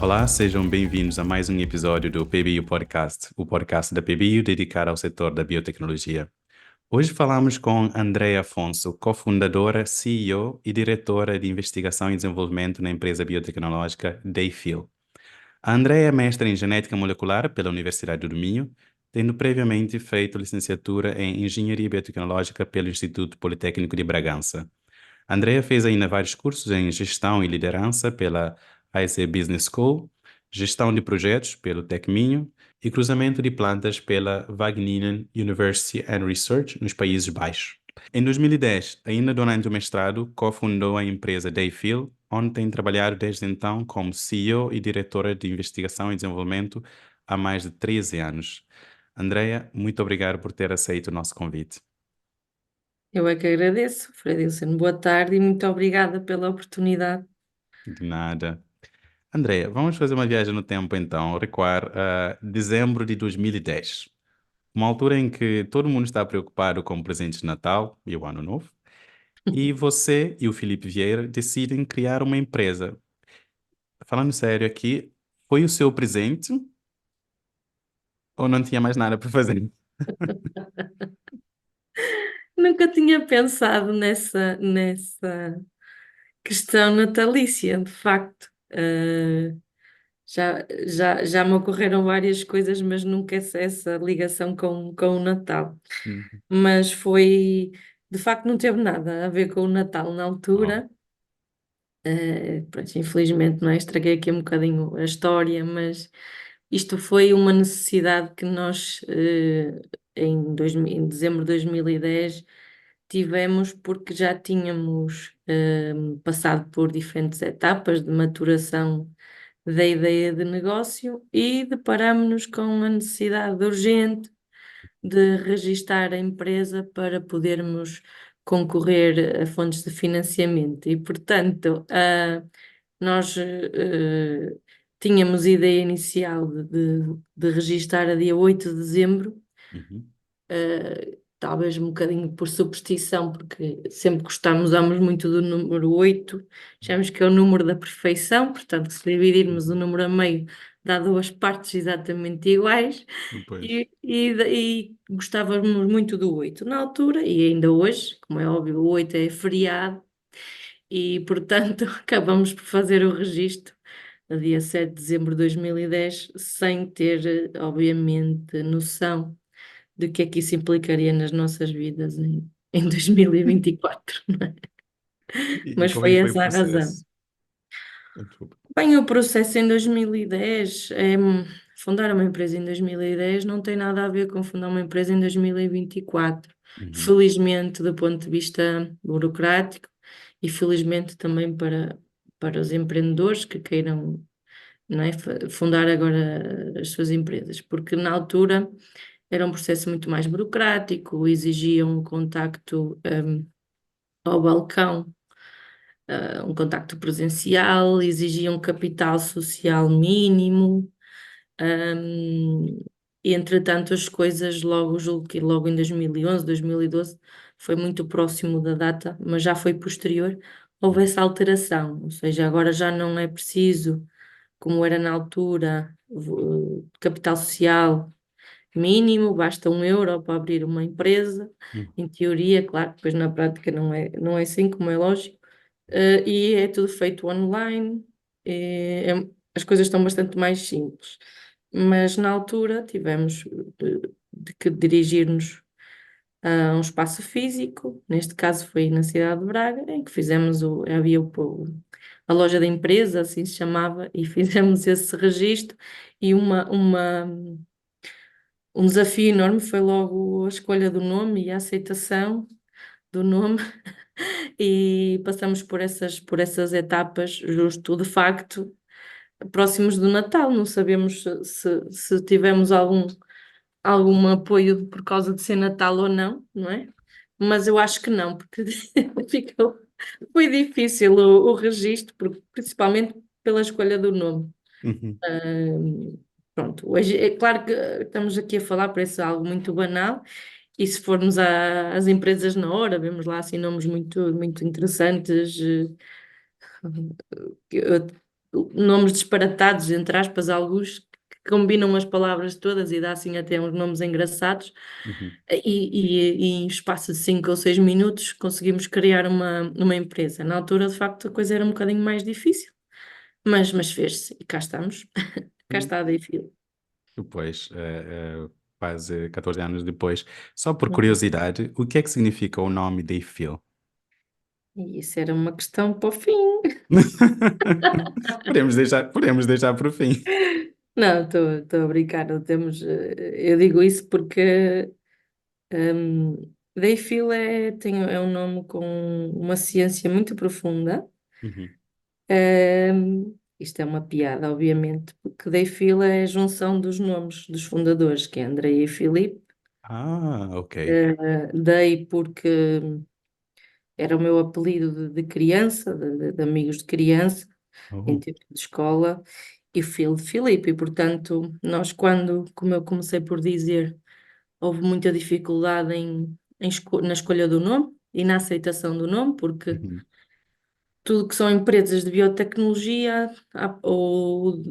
Olá, sejam bem-vindos a mais um episódio do PBU Podcast, o podcast da PBU dedicado ao setor da biotecnologia. Hoje falamos com Andrea Afonso, cofundadora, CEO e diretora de investigação e desenvolvimento na empresa biotecnológica Dayfield. A Andrea é mestra em genética molecular pela Universidade do Minho, tendo previamente feito licenciatura em engenharia biotecnológica pelo Instituto Politécnico de Bragança. Andrea fez ainda vários cursos em gestão e liderança pela IC Business School, gestão de projetos pelo TecMinho e cruzamento de plantas pela Wageningen University and Research nos Países Baixos. Em 2010, ainda durante o mestrado, cofundou a empresa Dayfield, onde tem trabalhado desde então como CEO e diretora de investigação e desenvolvimento há mais de 13 anos. Andrea, muito obrigado por ter aceito o nosso convite. Eu é que agradeço, Fredilson. Boa tarde e muito obrigada pela oportunidade. De nada. Andrea, vamos fazer uma viagem no tempo então, recuar a dezembro de 2010, uma altura em que todo mundo está preocupado com presentes de Natal e o Ano Novo, e você e o Felipe Vieira decidem criar uma empresa. Falando sério aqui, foi o seu presente ou não tinha mais nada para fazer? Nunca tinha pensado nessa questão natalícia, de facto. Já me ocorreram várias coisas, mas nunca essa ligação com o Natal. Uhum. Mas foi, de facto, não teve nada a ver com o Natal na Oh. altura. Pronto, infelizmente, não é? Estraguei aqui um bocadinho a história, mas isto foi uma necessidade que nós, em dezembro de 2010, tivemos porque já tínhamos passado por diferentes etapas de maturação da ideia de negócio e deparámos-nos com a necessidade urgente de registar a empresa para podermos concorrer a fontes de financiamento. E, portanto, nós tínhamos a ideia inicial de registar a dia 8 de dezembro, Uhum. talvez um bocadinho por superstição, porque sempre gostámos muito do número 8, achamos que é o número da perfeição, portanto, se dividirmos o Uhum. número a meio, dá duas partes exatamente iguais, Depois. e gostávamos muito do 8 na altura, e ainda hoje, como é óbvio, o 8 é feriado, e portanto acabamos por fazer o registro no dia 7 de dezembro de 2010, sem ter, obviamente, noção de que é que isso implicaria nas nossas vidas em 2024, não é? E Mas como é foi que foi o essa a razão. processo? Desculpa. Bem, o processo em 2010, fundar uma empresa em 2010 não tem nada a ver com fundar uma empresa em 2024. Uhum. Felizmente, do ponto de vista burocrático, e felizmente também para os empreendedores que queiram, não é, fundar agora as suas empresas, porque na altura era um processo muito mais burocrático, exigia um contacto ao balcão, um contacto presencial, exigia um capital social mínimo. E entretanto as coisas logo, julgo que logo em 2011, 2012, foi muito próximo da data, mas já foi posterior, houve essa alteração, ou seja, agora já não é preciso, como era na altura, capital social mínimo, basta 1 euro para abrir uma empresa, Uhum. em teoria, claro, depois na prática não é assim, como é lógico, e é tudo feito online, as coisas estão bastante mais simples. Mas na altura tivemos de que dirigir-nos a um espaço físico, neste caso foi na cidade de Braga, em que havia a loja da empresa, assim se chamava, e fizemos esse registro e um desafio enorme foi logo a escolha do nome e a aceitação do nome, e passamos por essas etapas, justo de facto, próximos do Natal. Não sabemos se tivemos algum apoio por causa de ser Natal ou não, não é? Mas eu acho que não, porque ficou, foi difícil o registro, principalmente pela escolha do nome. Uhum. Pronto, hoje é claro que estamos aqui a falar, parece algo muito banal, e se formos às empresas na hora, vemos lá assim nomes muito, muito interessantes, nomes disparatados, entre aspas, alguns que combinam as palavras todas e dá assim até uns nomes engraçados. Uhum. E em espaço de 5 ou 6 minutos conseguimos criar uma empresa. Na altura, de facto, a coisa era um bocadinho mais difícil, mas fez-se e cá estamos. Cá está a Dayfeel. Depois, quase 14 anos depois. Só por curiosidade, o que é que significa o nome Dayfeel? E isso era uma questão para o fim. Podemos deixar para o fim. Não, estou a brincar, não temos. Eu digo isso porque Dayfeel é um nome com uma ciência muito profunda. Uhum. Isto é uma piada, obviamente, porque Dayfeel é a junção dos nomes dos fundadores, que é Andrei e Filipe. Ah, ok. Day porque era o meu apelido de criança, de amigos de criança, em Oh. tempo de escola, e Phil de Filipe. E, portanto, nós, como eu comecei por dizer, houve muita dificuldade na escolha do nome e na aceitação do nome, porque Uhum. tudo que são empresas de biotecnologia ou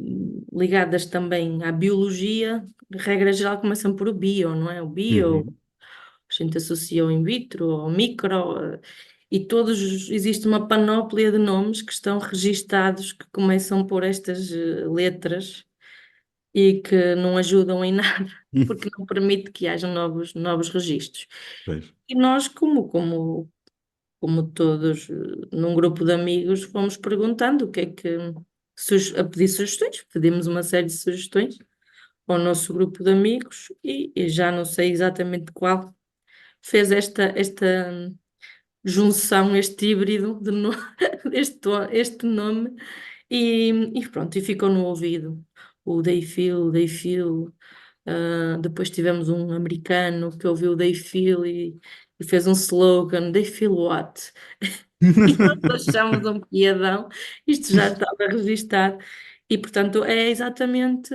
ligadas também à biologia, regra geral, começam por o bio, não é? O bio, Uhum. a gente associa ao in vitro, ao micro, e todos, existe uma panóplia de nomes que estão registados, que começam por estas letras e que não ajudam em nada, porque não permite que haja novos registros. Pois. E nós, como todos, num grupo de amigos, fomos perguntando o que é que, a pedir sugestões, pedimos uma série de sugestões ao nosso grupo de amigos e já não sei exatamente qual fez esta junção, este híbrido este nome e pronto, e ficou no ouvido. O Dayfeel. Depois tivemos um americano que ouviu o Dayfeel e fez um slogan, Dayfeel what? E nós achamos um piadão, isto já estava registado, e portanto é exatamente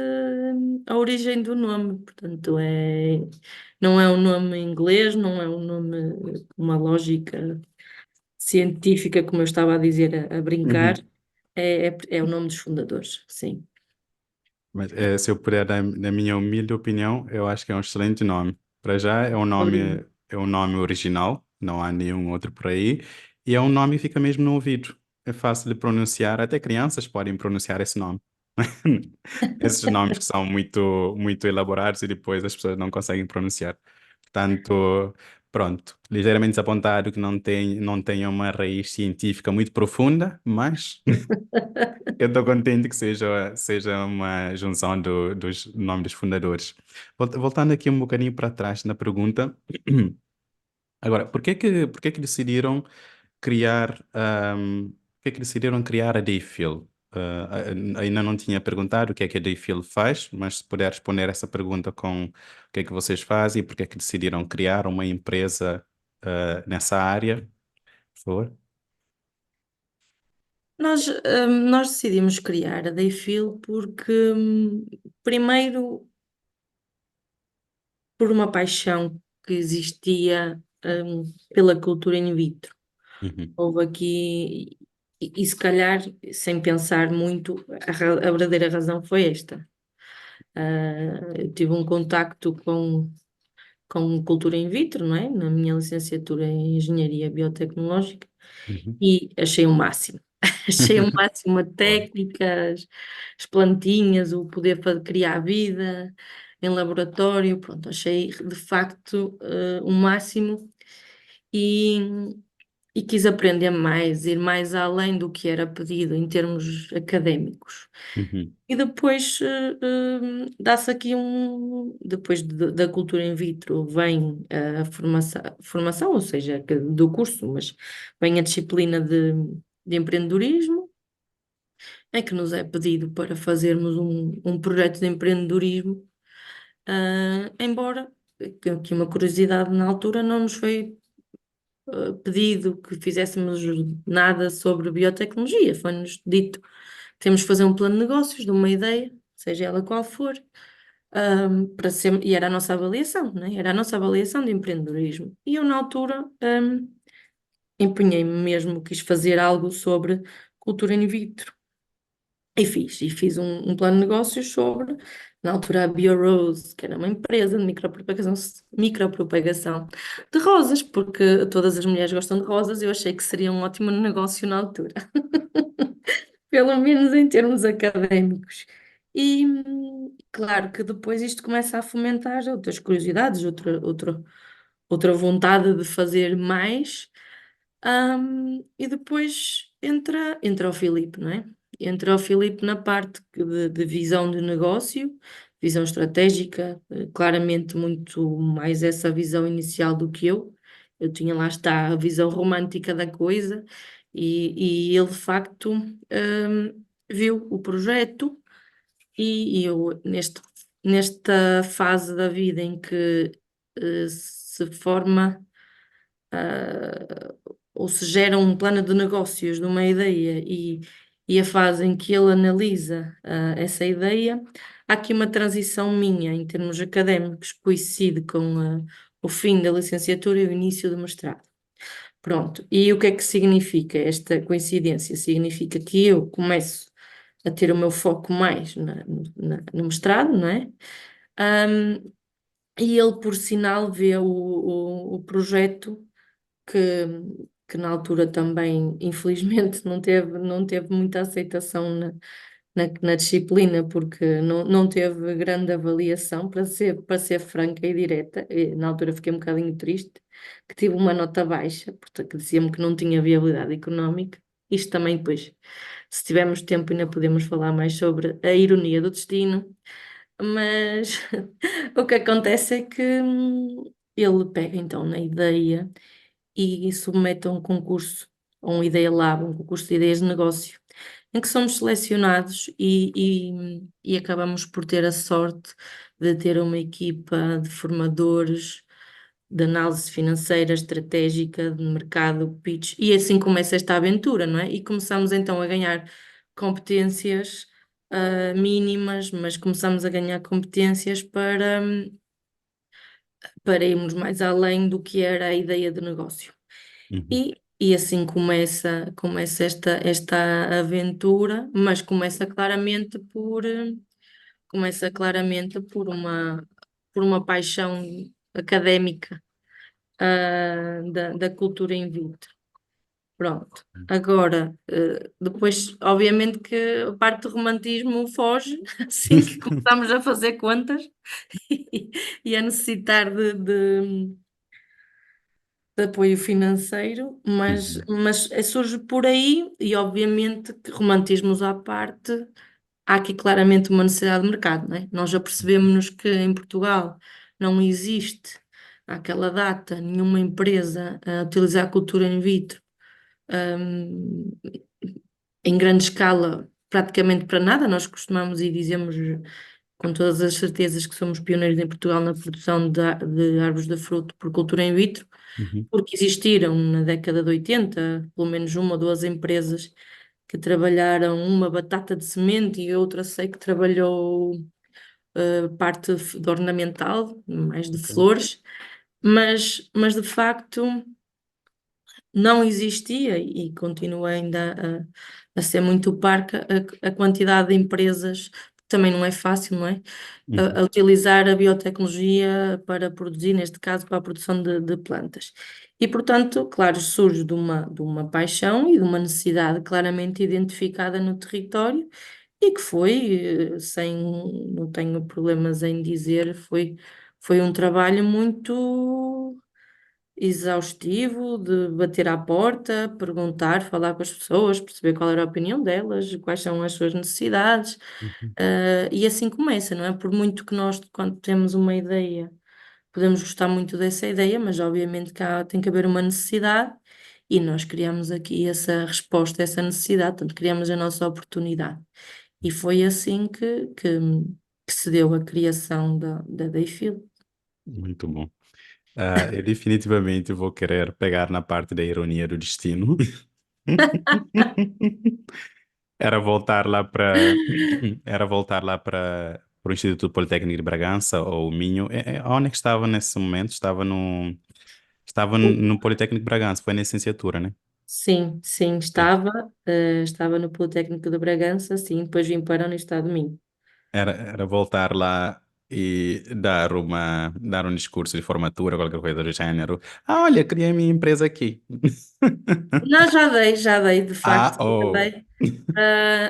a origem do nome, portanto não é um nome inglês, não é um nome com uma lógica científica, como eu estava a dizer, a brincar, Uhum. é o nome dos fundadores, sim. Mas se eu puder dar, na minha humilde opinião, eu acho que é um excelente nome. Para já Obrigada. é um nome original, não há nenhum outro por aí, e é um nome que fica mesmo no ouvido. É fácil de pronunciar, até crianças podem pronunciar esse nome. Esses nomes que são muito, muito elaborados e depois as pessoas não conseguem pronunciar. Portanto, pronto, ligeiramente desapontado que não tenha uma raiz científica muito profunda, mas eu estou contente que seja uma junção dos nomes dos fundadores. Voltando aqui um bocadinho para trás na pergunta, agora, por que que decidiram criar, por que que decidiram criar a Dayfeel? Ainda não tinha perguntado o que é que a Dayfeel faz, mas se puder responder essa pergunta com o que é que vocês fazem e por que é que decidiram criar uma empresa, nessa área, por favor. Nós decidimos criar a Dayfeel porque, primeiro, por uma paixão que existia, pela cultura in vitro. Uhum. Houve aqui, e se calhar, sem pensar muito, a verdadeira razão foi esta. Eu tive um contacto com cultura in vitro, não é? Na minha licenciatura em Engenharia Biotecnológica Uhum. e achei o máximo. Achei o máximo a Boa. técnicas, as plantinhas, o poder criar vida em laboratório, pronto, achei de facto o máximo e, e quis aprender mais, ir mais além do que era pedido em termos académicos. Uhum. E depois dá-se aqui depois da cultura in vitro vem a formação, ou seja, do curso, mas vem a disciplina de empreendedorismo, em que nos é pedido para fazermos um projeto de empreendedorismo, embora, que uma curiosidade na altura, não nos foi pedido que fizéssemos nada sobre biotecnologia, foi-nos dito temos que fazer um plano de negócios de uma ideia, seja ela qual for, e era a nossa avaliação, né? Era a nossa avaliação de empreendedorismo. E eu, na altura, empenhei-me mesmo, quis fazer algo sobre cultura in vitro. E fiz um plano de negócios sobre, na altura, a BioRose, que era uma empresa de micropropagação de rosas, porque todas as mulheres gostam de rosas, eu achei que seria um ótimo negócio na altura, pelo menos em termos académicos. E claro que depois isto começa a fomentar outras curiosidades, outra vontade de fazer mais. E depois entra o Filipe, não é? Entra o Filipe na parte de visão de negócio, visão estratégica, claramente muito mais essa visão inicial do que eu. Eu tinha lá está a visão romântica da coisa e ele de facto viu o projeto e eu nesta fase da vida em que se forma ah, ou se gera um plano de negócios de uma ideia e a fase em que ele analisa essa ideia, há aqui uma transição minha em termos académicos que coincide com o fim da licenciatura e o início do mestrado. Pronto, e o que é que significa esta coincidência? Significa que eu começo a ter o meu foco mais no mestrado, não é? Ahm, e ele, por sinal, vê o projeto que, que na altura também, infelizmente, não teve muita aceitação na disciplina, porque não teve grande avaliação, para ser franca e direta. E, na altura fiquei um bocadinho triste, que tive uma nota baixa, porque dizia-me que não tinha viabilidade económica. Isto também depois, se tivermos tempo, ainda podemos falar mais sobre a ironia do destino, mas o que acontece é que ele pega então na ideia e submete a um concurso, a um Ideia Lab, um concurso de ideias de negócio, em que somos selecionados e acabamos por ter a sorte de ter uma equipa de formadores de análise financeira, estratégica, de mercado, pitch, e assim começa esta aventura, não é? E começamos então a ganhar competências mínimas, mas começamos a ganhar competências para irmos mais além do que era a ideia de negócio. Uhum. E assim começa esta aventura, mas começa claramente por uma paixão académica, da cultura in vitro. Pronto. Agora, depois, obviamente que a parte do romantismo foge assim que começamos a fazer contas e a necessitar de apoio financeiro, Uhum. mas surge por aí e obviamente que romantismos à parte, há aqui claramente uma necessidade de mercado, não é? Nós já percebemos que em Portugal não existe àquela data nenhuma empresa a utilizar a cultura in vitro hum, em grande escala praticamente para nada. Nós costumamos e dizemos com todas as certezas que somos pioneiros em Portugal na produção de árvores de fruto por cultura in vitro, Uhum. porque existiram na década de 80 pelo menos uma ou duas empresas que trabalharam uma batata de semente e outra sei que trabalhou parte de ornamental, mais de Ok. flores, mas de facto não existia e continua ainda a ser muito parca a quantidade de empresas, também não é fácil, não é? A Uhum. utilizar a biotecnologia para produzir, neste caso, para a produção de plantas. E, portanto, claro, surge de uma paixão e de uma necessidade claramente identificada no território e que foi, não tenho problemas em dizer, foi um trabalho muito exaustivo de bater à porta, perguntar, falar com as pessoas, perceber qual era a opinião delas, quais são as suas necessidades, Uhum. e assim começa, não é? Por muito que nós, quando temos uma ideia, podemos gostar muito dessa ideia, mas obviamente tem que haver uma necessidade e nós criamos aqui essa resposta a essa necessidade, portanto, criamos a nossa oportunidade. E foi assim que se deu a criação da Dayfield. Muito bom. Eu definitivamente vou querer pegar na parte da ironia do destino. Era voltar lá para era voltar lá para o Instituto Politécnico de Bragança ou o Minho. Onde é que estava nesse momento? Estava no Politécnico de Bragança, foi na licenciatura, né? Sim, sim, Sim. estava no Politécnico de Bragança, sim, depois vim para a Universidade de Minho. Era voltar lá e dar um discurso de formatura, qualquer coisa do gênero. Ah, olha, criei minha empresa aqui. Não, já dei, de Ah, facto, já oh. dei.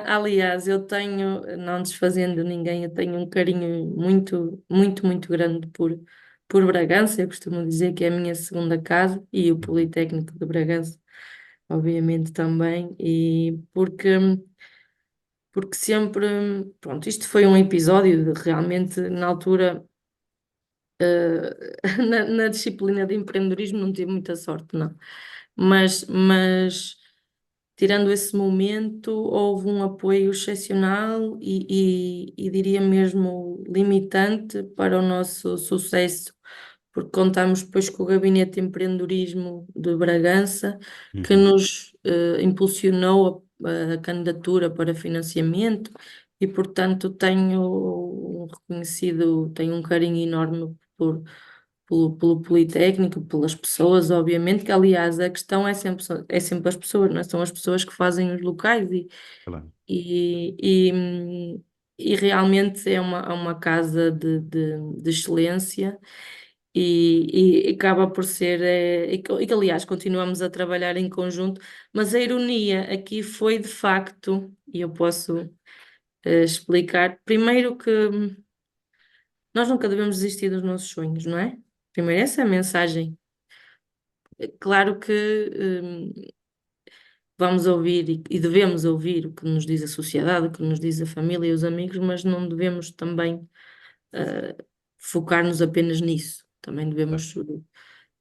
Aliás, eu tenho, não desfazendo ninguém, eu tenho um carinho muito, muito, muito grande por Bragança. Eu costumo dizer que é a minha segunda casa e o Politécnico de Bragança, obviamente, também. E porque sempre, pronto, isto foi um episódio de realmente, na altura, na disciplina de empreendedorismo, não tive muita sorte, não. Mas tirando esse momento, houve um apoio excepcional e diria mesmo limitante para o nosso sucesso, porque contamos depois com o Gabinete de Empreendedorismo de Bragança, que Uhum, nos impulsionou a candidatura para financiamento e, portanto, tenho um carinho enorme pelo Politécnico, pelas pessoas, obviamente, que aliás a questão é sempre as pessoas, não é? São as pessoas que fazem os locais claro. e, e, hum, e realmente é uma casa de excelência e acaba por ser, e que aliás continuamos a trabalhar em conjunto, mas a ironia aqui foi de facto, e eu posso explicar, primeiro que nós nunca devemos desistir dos nossos sonhos, não é? Primeiro, essa é a mensagem. Claro que vamos ouvir e devemos ouvir o que nos diz a sociedade, o que nos diz a família e os amigos, mas não devemos também eh, focar-nos apenas nisso. Também Claro.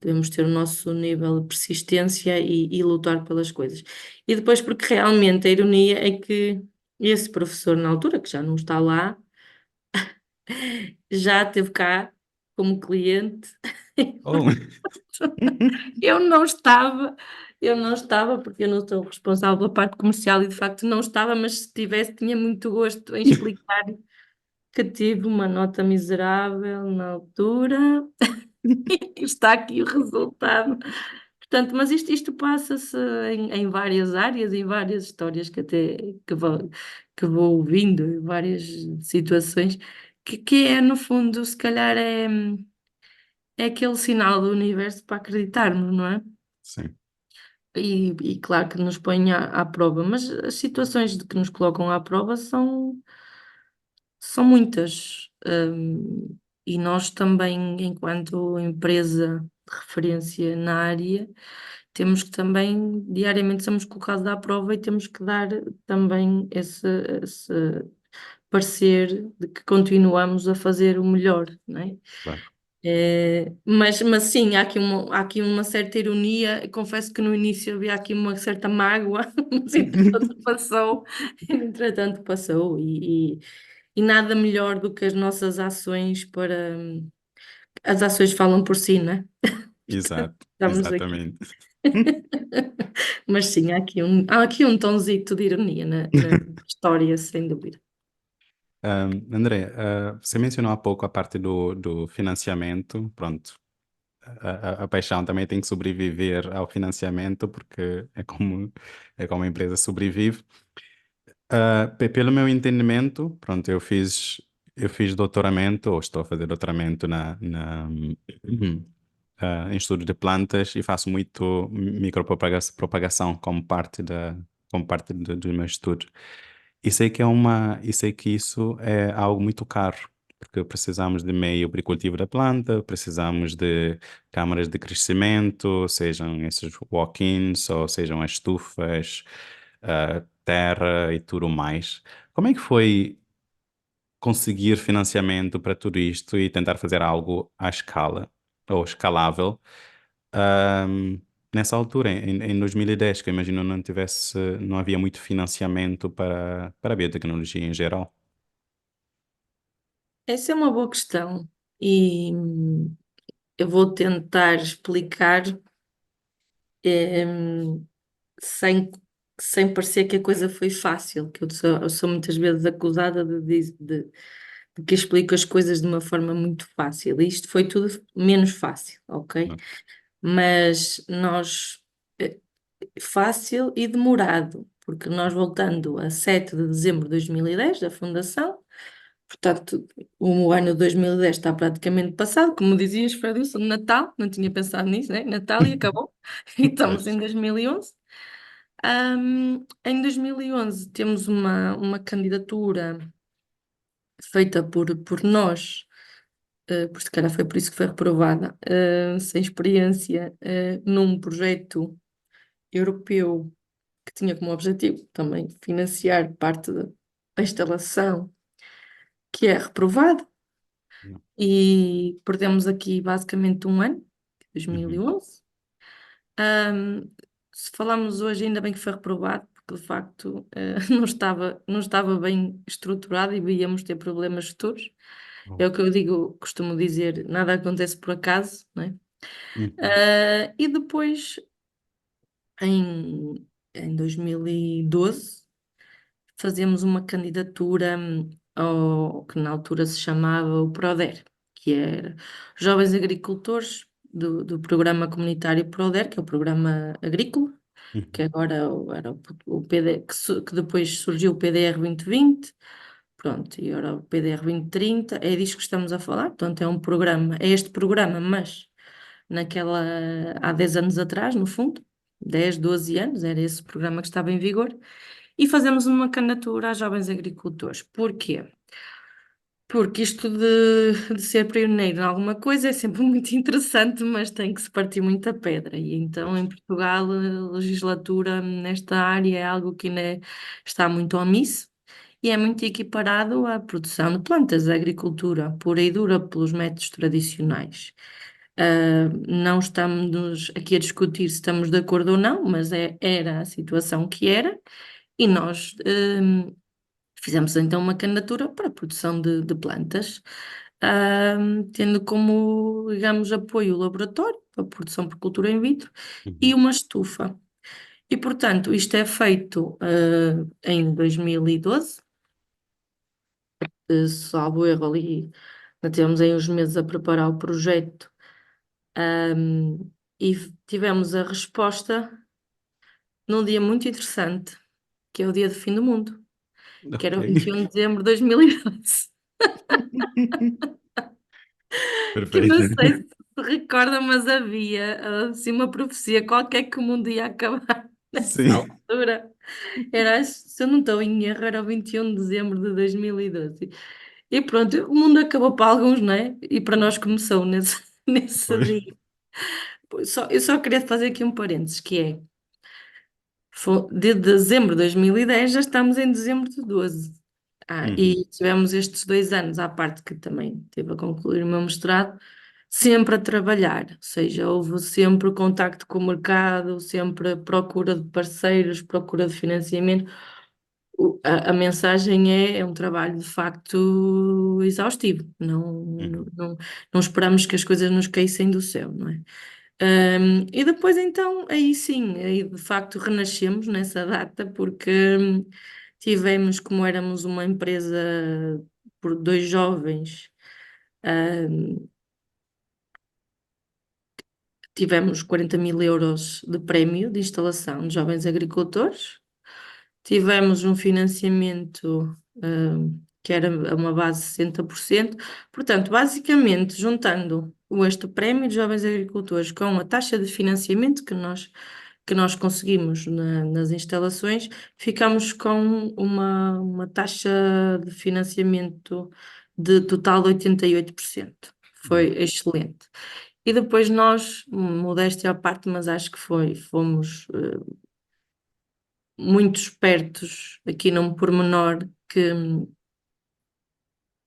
devemos ter o nosso nível de persistência e lutar pelas coisas. E depois, porque realmente a ironia é que esse professor, na altura, que já não está lá, já esteve cá como cliente. Oh. Eu não estava, eu não estava, porque eu não sou responsável pela parte comercial e de facto não estava, mas se tivesse, tinha muito gosto em explicar que tive uma nota miserável na altura e está aqui o resultado. Portanto, mas isto passa-se em várias áreas, em várias histórias que vou ouvindo, em várias situações, que é, no fundo, se calhar é aquele sinal do universo para acreditarmos, não é? Sim, E claro que nos põe à prova, mas as situações de que nos colocam à prova são muitas. E nós também, enquanto empresa de referência na área, temos que também, diariamente, somos colocados à prova e temos que dar também esse parecer de que continuamos a fazer o melhor, não é? claro. Mas sim, há aqui uma certa ironia. Confesso que no início havia aqui uma certa mágoa, mas entretanto passou, e nada melhor do que as nossas ações para. As ações falam por si, não é? Portanto, Exato, estamos aqui. exatamente. Mas sim, há aqui um tonzito de ironia na história, sem dúvida. André, você mencionou há pouco a parte do financiamento. Pronto, a paixão também tem que sobreviver ao financiamento, porque é como a empresa sobrevive. Pelo meu entendimento, pronto, eu fiz doutoramento, ou estou a fazer doutoramento em estudo de plantas e faço muito micropropagação como parte do meu estudo. E sei que isso é algo muito caro, porque precisamos de meio para o cultivo da planta, precisamos de câmaras de crescimento, sejam esses walk-ins ou sejam as estufas, terra e tudo mais. Como é que foi conseguir financiamento para tudo isto e tentar fazer algo à escala ou escalável? ahm, Nessa altura, em 2010, que eu imagino não havia muito financiamento para a biotecnologia em geral. Essa é uma boa questão e eu vou tentar explicar em, sem, sem parecer que a coisa foi fácil, que eu sou muitas vezes acusada de que explico as coisas de uma forma muito fácil. E isto foi tudo menos fácil, ok? Não? Mas nós fácil e demorado, porque nós voltando a 7 de dezembro de 2010, da fundação, portanto, o ano de 2010 está praticamente passado, como dizias, Fredilson, Natal, não tinha pensado nisso, né? Natal e acabou, e estamos em 2011. Em 2011 temos uma candidatura feita por nós, por se calhar foi por isso que foi reprovada, sem experiência, num projeto europeu que tinha como objetivo também financiar parte da instalação que é reprovada, e perdemos aqui basicamente um ano, Uhum. 2011. Ahm, Se falamos hoje, ainda bem que foi reprovado, porque de facto não estava bem estruturado e íamos ter problemas futuros. Oh. É o que eu digo, costumo dizer, nada acontece por acaso, não é? Uhum. E depois, em 2012, fazemos uma candidatura ao que na altura se chamava o PRODER, que era Jovens Agricultores do Programa Comunitário PRODER, que é o Programa Agrícola, que Uhum. agora era o PD, que depois surgiu o PDR 2020, pronto, e agora o PDR 2030, é disso que estamos a falar, portanto é um programa, é este programa, mas há 10 anos atrás, no fundo, 10, 12 anos, era esse programa que estava em vigor, e fazemos uma candidatura a jovens agricultores. Porquê? Porque isto de ser pioneiro em alguma coisa é sempre muito interessante, mas tem que se partir muita pedra. E então, Pois. em Portugal, a legislatura nesta área é algo que ainda está muito omisso e é muito equiparado à produção de plantas, à agricultura pura e dura pelos métodos tradicionais. Não estamos aqui a discutir se estamos de acordo ou não, mas era a situação que era, e nós fizemos então uma candidatura para a produção de plantas, tendo como, digamos, apoio o laboratório, a produção por cultura in vitro, e Uhum. uma estufa. E, portanto, isto é feito em 2012, salvo erro ali, ainda tivemos aí uns meses a preparar o projeto, e tivemos a resposta num dia muito interessante, que é o dia do fim do mundo, que Ok. era o 21 de dezembro de 2012. Que Perfeito. não sei se se recorda, mas havia assim uma profecia qualquer que o mundo ia acabar nessa Sim. altura. Se eu não estou em erro, era o 21 de dezembro de 2012. E pronto, o mundo acabou para alguns, não é? E para nós começou nesse, nesse Pois. dia. Eu só queria fazer aqui um parênteses, que é, de dezembro de 2010 já estamos em dezembro de 12. Uhum. E tivemos estes 2 anos, à parte que também tive a concluir o meu mestrado, sempre a trabalhar, ou seja, houve sempre contacto com o mercado, sempre procura de parceiros, procura de financiamento. A mensagem é um trabalho de facto exaustivo, Uhum. não esperamos que as coisas nos caíssem do céu, não é? E depois então, aí sim, aí de facto renascemos nessa data, porque tivemos, como éramos uma empresa por dois jovens, hum, tivemos 40 mil euros de prémio de instalação de jovens agricultores, tivemos um financiamento que era uma base de 60%. Portanto, basicamente, juntando este prémio de jovens agricultores com a taxa de financiamento que nós conseguimos nas instalações, ficamos com uma taxa de financiamento de total de 88%. Foi excelente. E depois nós, modéstia à parte, mas acho que fomos muito espertos aqui num pormenor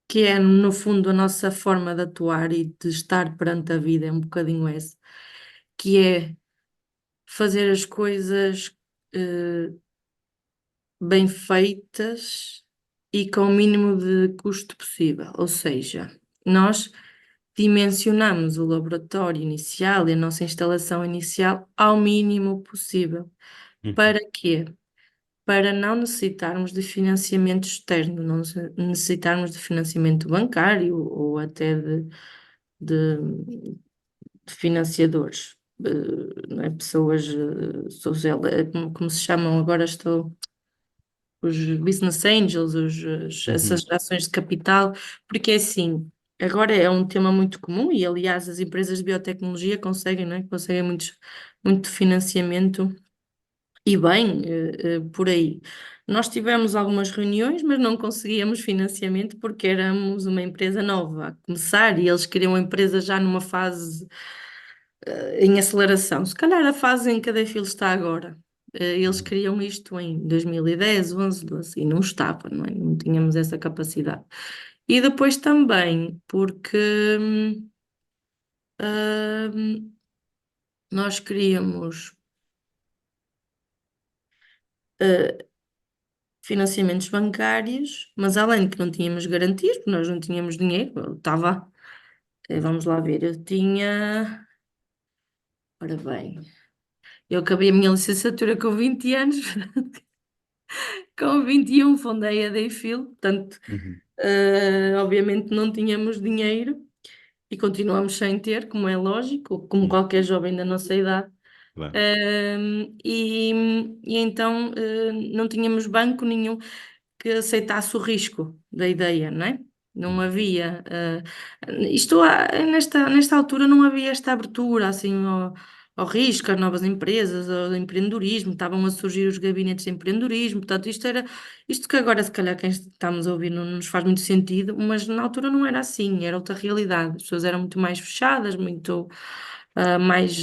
que é, no fundo, a nossa forma de atuar e de estar perante a vida, é um bocadinho essa, que é fazer as coisas eh, bem feitas e com o mínimo de custo possível. Ou seja, nós dimensionamos o laboratório inicial e a nossa instalação inicial ao mínimo possível. Uhum. Para quê? Para não necessitarmos de financiamento externo, não necessitarmos de financiamento bancário ou até de financiadores. não é? Pessoas, como se chamam agora, os business angels, essas Uhum. ações de capital, porque é assim, agora é um tema muito comum e, aliás, as empresas de biotecnologia conseguem, não é? Conseguem muito financiamento e bem, por aí. Nós tivemos algumas reuniões, mas não conseguíamos financiamento porque éramos uma empresa nova a começar e eles queriam a empresa já numa fase, em aceleração. Se calhar a fase em que a Dayfil está agora. Eles Uhum. queriam isto em 2010, 11, 12 e não estava, não é? Não tínhamos essa capacidade. E depois também porque hum, nós queríamos uh, financiamentos bancários, mas além de que não tínhamos garantias, porque nós não tínhamos dinheiro, eu estava, vamos lá ver, eu tinha, ora bem, eu acabei a minha licenciatura com 20 anos, com 21 fundei a Dayfil, portanto, Uhum. obviamente não tínhamos dinheiro e continuamos sem ter, como é lógico, como Uhum. qualquer jovem da nossa idade. Claro. E então não tínhamos banco nenhum que aceitasse o risco da ideia, não é? Não Uhum. havia. Nesta altura não havia esta abertura assim ao risco, às novas empresas, ao empreendedorismo, estavam a surgir os gabinetes de empreendedorismo, portanto, isto que agora, se calhar, quem estamos a ouvir não nos faz muito sentido, mas na altura não era assim, era outra realidade. As pessoas eram muito mais fechadas, muito mais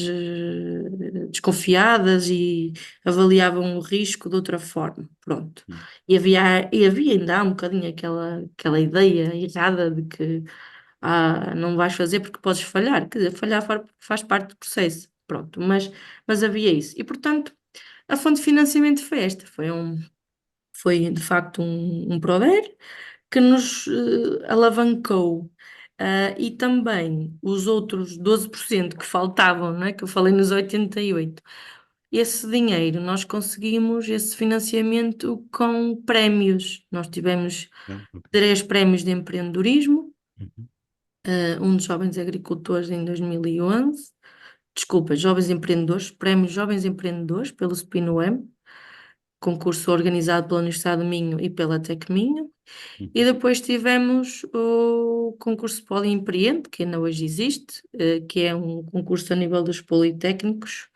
desconfiadas e avaliavam o risco de outra forma. Pronto. Uhum. E havia ainda há um bocadinho aquela ideia errada de que não vais fazer porque podes falhar. Quer dizer, falhar faz parte do processo. Pronto, mas havia isso. E, portanto, a fonte de financiamento foi esta. Foi de facto um Proder que nos alavancou. E também os outros 12% que faltavam, não é? Que eu falei nos 88. Esse dinheiro nós conseguimos, esse financiamento com prémios. Nós tivemos Ah, ok. 3 prémios de empreendedorismo, Uhum. um de jovens agricultores em 2011, desculpa, jovens empreendedores, prémios jovens empreendedores pelo Spinoem, concurso organizado pela Universidade do Minho e pela Tecminho. E Uhum. depois tivemos o concurso Poliempreende, que ainda hoje existe, que é um concurso a nível dos politécnicos,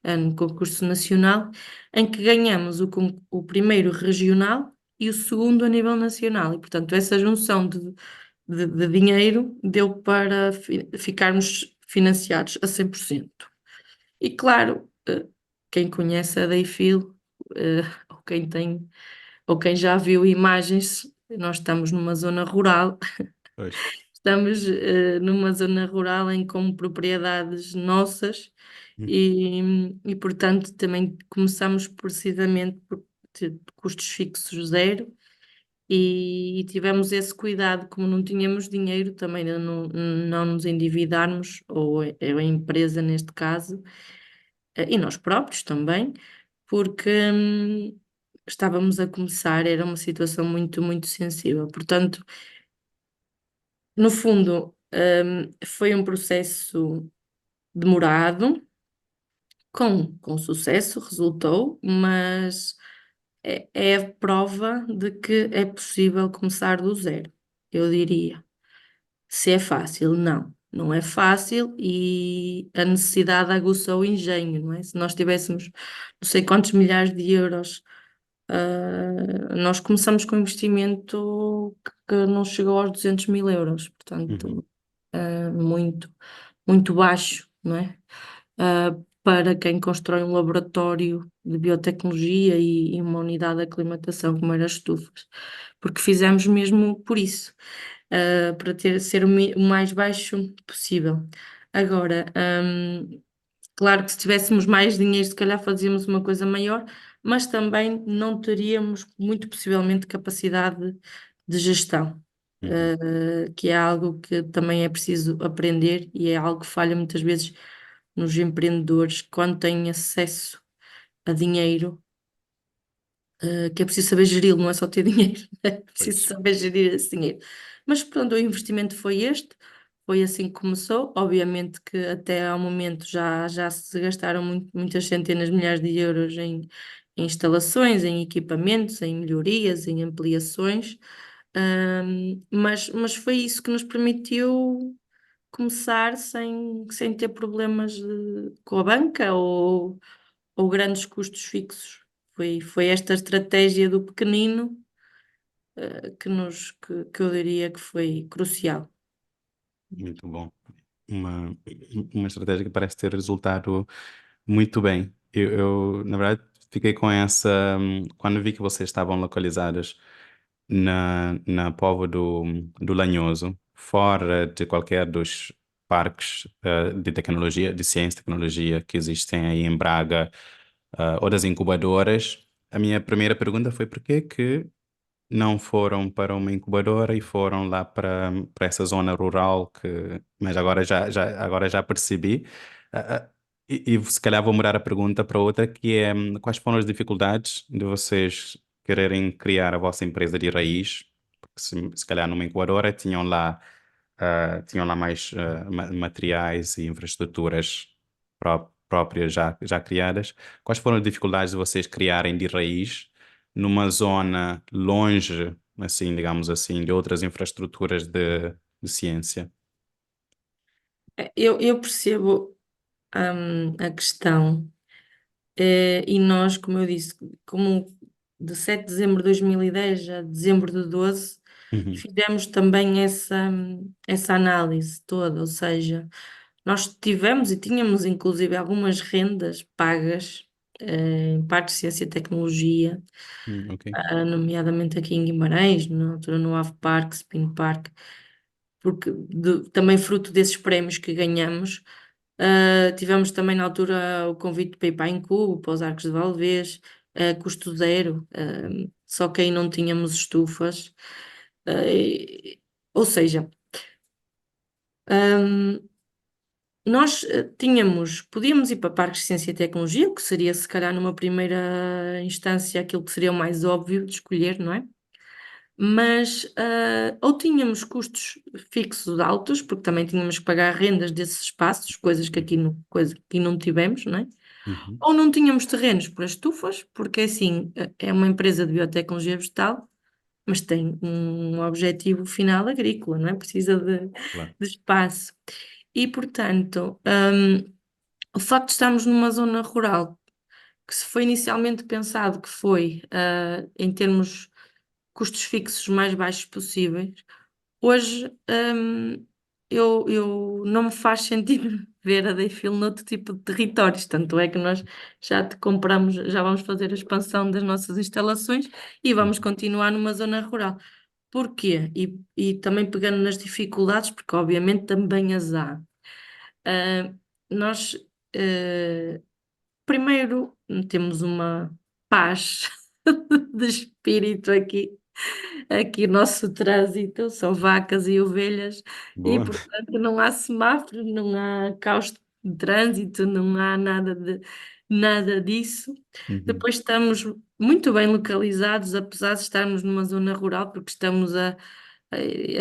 um concurso nacional, em que ganhamos o primeiro regional e o segundo a nível nacional. E, portanto, essa junção de dinheiro deu para ficarmos financiados a 100%. E, claro, quem conhece a Dayfil, ou quem tem ou quem já viu imagens, nós estamos numa zona rural, Pois. estamos numa zona rural em com propriedades nossas Uhum. e portanto também começamos precisamente por ter custos fixos zero e tivemos esse cuidado, como não tínhamos dinheiro, também não nos endividarmos, ou a empresa neste caso, e nós próprios também, porque estávamos a começar, era uma situação muito, muito sensível. Portanto, no fundo, foi um processo demorado, com sucesso, resultou, mas é a prova de que é possível começar do zero, eu diria. Se é fácil, não. Não é fácil e a necessidade aguçou o engenho, não é? Se nós tivéssemos não sei quantos milhares de euros. Nós começamos com um investimento que não chegou aos 200 mil euros, Uhum. portanto, muito, muito baixo, não é? Para quem constrói um laboratório de biotecnologia e uma unidade de aclimatação, como era as estufas, porque fizemos mesmo por isso, para ser o mais baixo possível. Agora, claro que se tivéssemos mais dinheiro, se calhar fazíamos uma coisa maior, mas também não teríamos, muito possivelmente, capacidade de gestão, Uhum. que é algo que também é preciso aprender e é algo que falha muitas vezes nos empreendedores quando têm acesso a dinheiro, que é preciso saber geri-lo, não é só ter dinheiro, é preciso Pois. saber gerir esse dinheiro. Mas pronto, o investimento foi este. foi assim que começou. Obviamente que até ao momento já se gastaram muitas centenas de milhares de euros em instalações, em equipamentos, em melhorias, em ampliações. Mas foi isso que nos permitiu começar sem ter problemas com a banca ou grandes custos fixos. Foi esta estratégia do pequenino, que eu diria que foi crucial. Muito bom. Uma, uma estratégia que parece ter resultado muito bem. Na verdade, fiquei com essa. Quando vi que vocês estavam localizados na Póvoa do Lanhoso, fora de qualquer dos parques de tecnologia, de ciência e tecnologia que existem aí em Braga, ou das incubadoras, a minha primeira pergunta foi por que que não foram para uma incubadora e foram lá para essa zona rural mas agora já percebi. Ah, e se calhar vou mudar a pergunta para outra que é quais foram as dificuldades de vocês quererem criar a vossa empresa de raiz? Porque se calhar numa incubadora tinham lá mais materiais e infraestruturas próprias já criadas. Quais foram as dificuldades de vocês criarem de raiz numa zona longe, assim, digamos assim, de outras infraestruturas de ciência? Eu percebo, a questão, e nós, como eu disse, como de 7 de dezembro de 2010 a dezembro de 12, Uhum, fizemos também essa análise toda, ou seja, nós tivemos e tínhamos inclusive algumas rendas pagas, em parte de ciência e tecnologia, ok. nomeadamente aqui em Guimarães, na altura no Ave Parque, Spin Park, porque também fruto desses prémios que ganhamos. Tivemos também na altura o convite para ir para a Incubo, para os Arcos de Valdevez, custo zero, só que aí não tínhamos estufas. Ou seja, hum, nós podíamos ir para parques de ciência e tecnologia, o que seria se calhar numa primeira instância aquilo que seria o mais óbvio de escolher, não é? Mas ou tínhamos custos fixos altos, porque também tínhamos que pagar rendas desses espaços, coisa que aqui não tivemos, não é? Uhum, Ou não tínhamos terrenos para estufas, porque assim é uma empresa de biotecnologia vegetal, mas tem um objetivo final agrícola, não é? Precisa claro. de espaço. E, portanto, o facto de estarmos numa zona rural, que se foi inicialmente pensado que foi, em termos custos fixos mais baixos possíveis, hoje, eu não me faz sentido ver a Dayfil noutro tipo de territórios, tanto é que nós já te compramos, já vamos fazer a expansão das nossas instalações e vamos Uhum, continuar numa zona rural. Porquê? E também pegando nas dificuldades, porque obviamente também as há. Ah, nós, ah, primeiro, temos uma paz de espírito aqui. Aqui o nosso trânsito são vacas e ovelhas e, boa. portanto, não há semáforos, não há caos de trânsito, não há nada disso. Uhum, Depois estamos muito bem localizados, apesar de estarmos numa zona rural, porque estamos a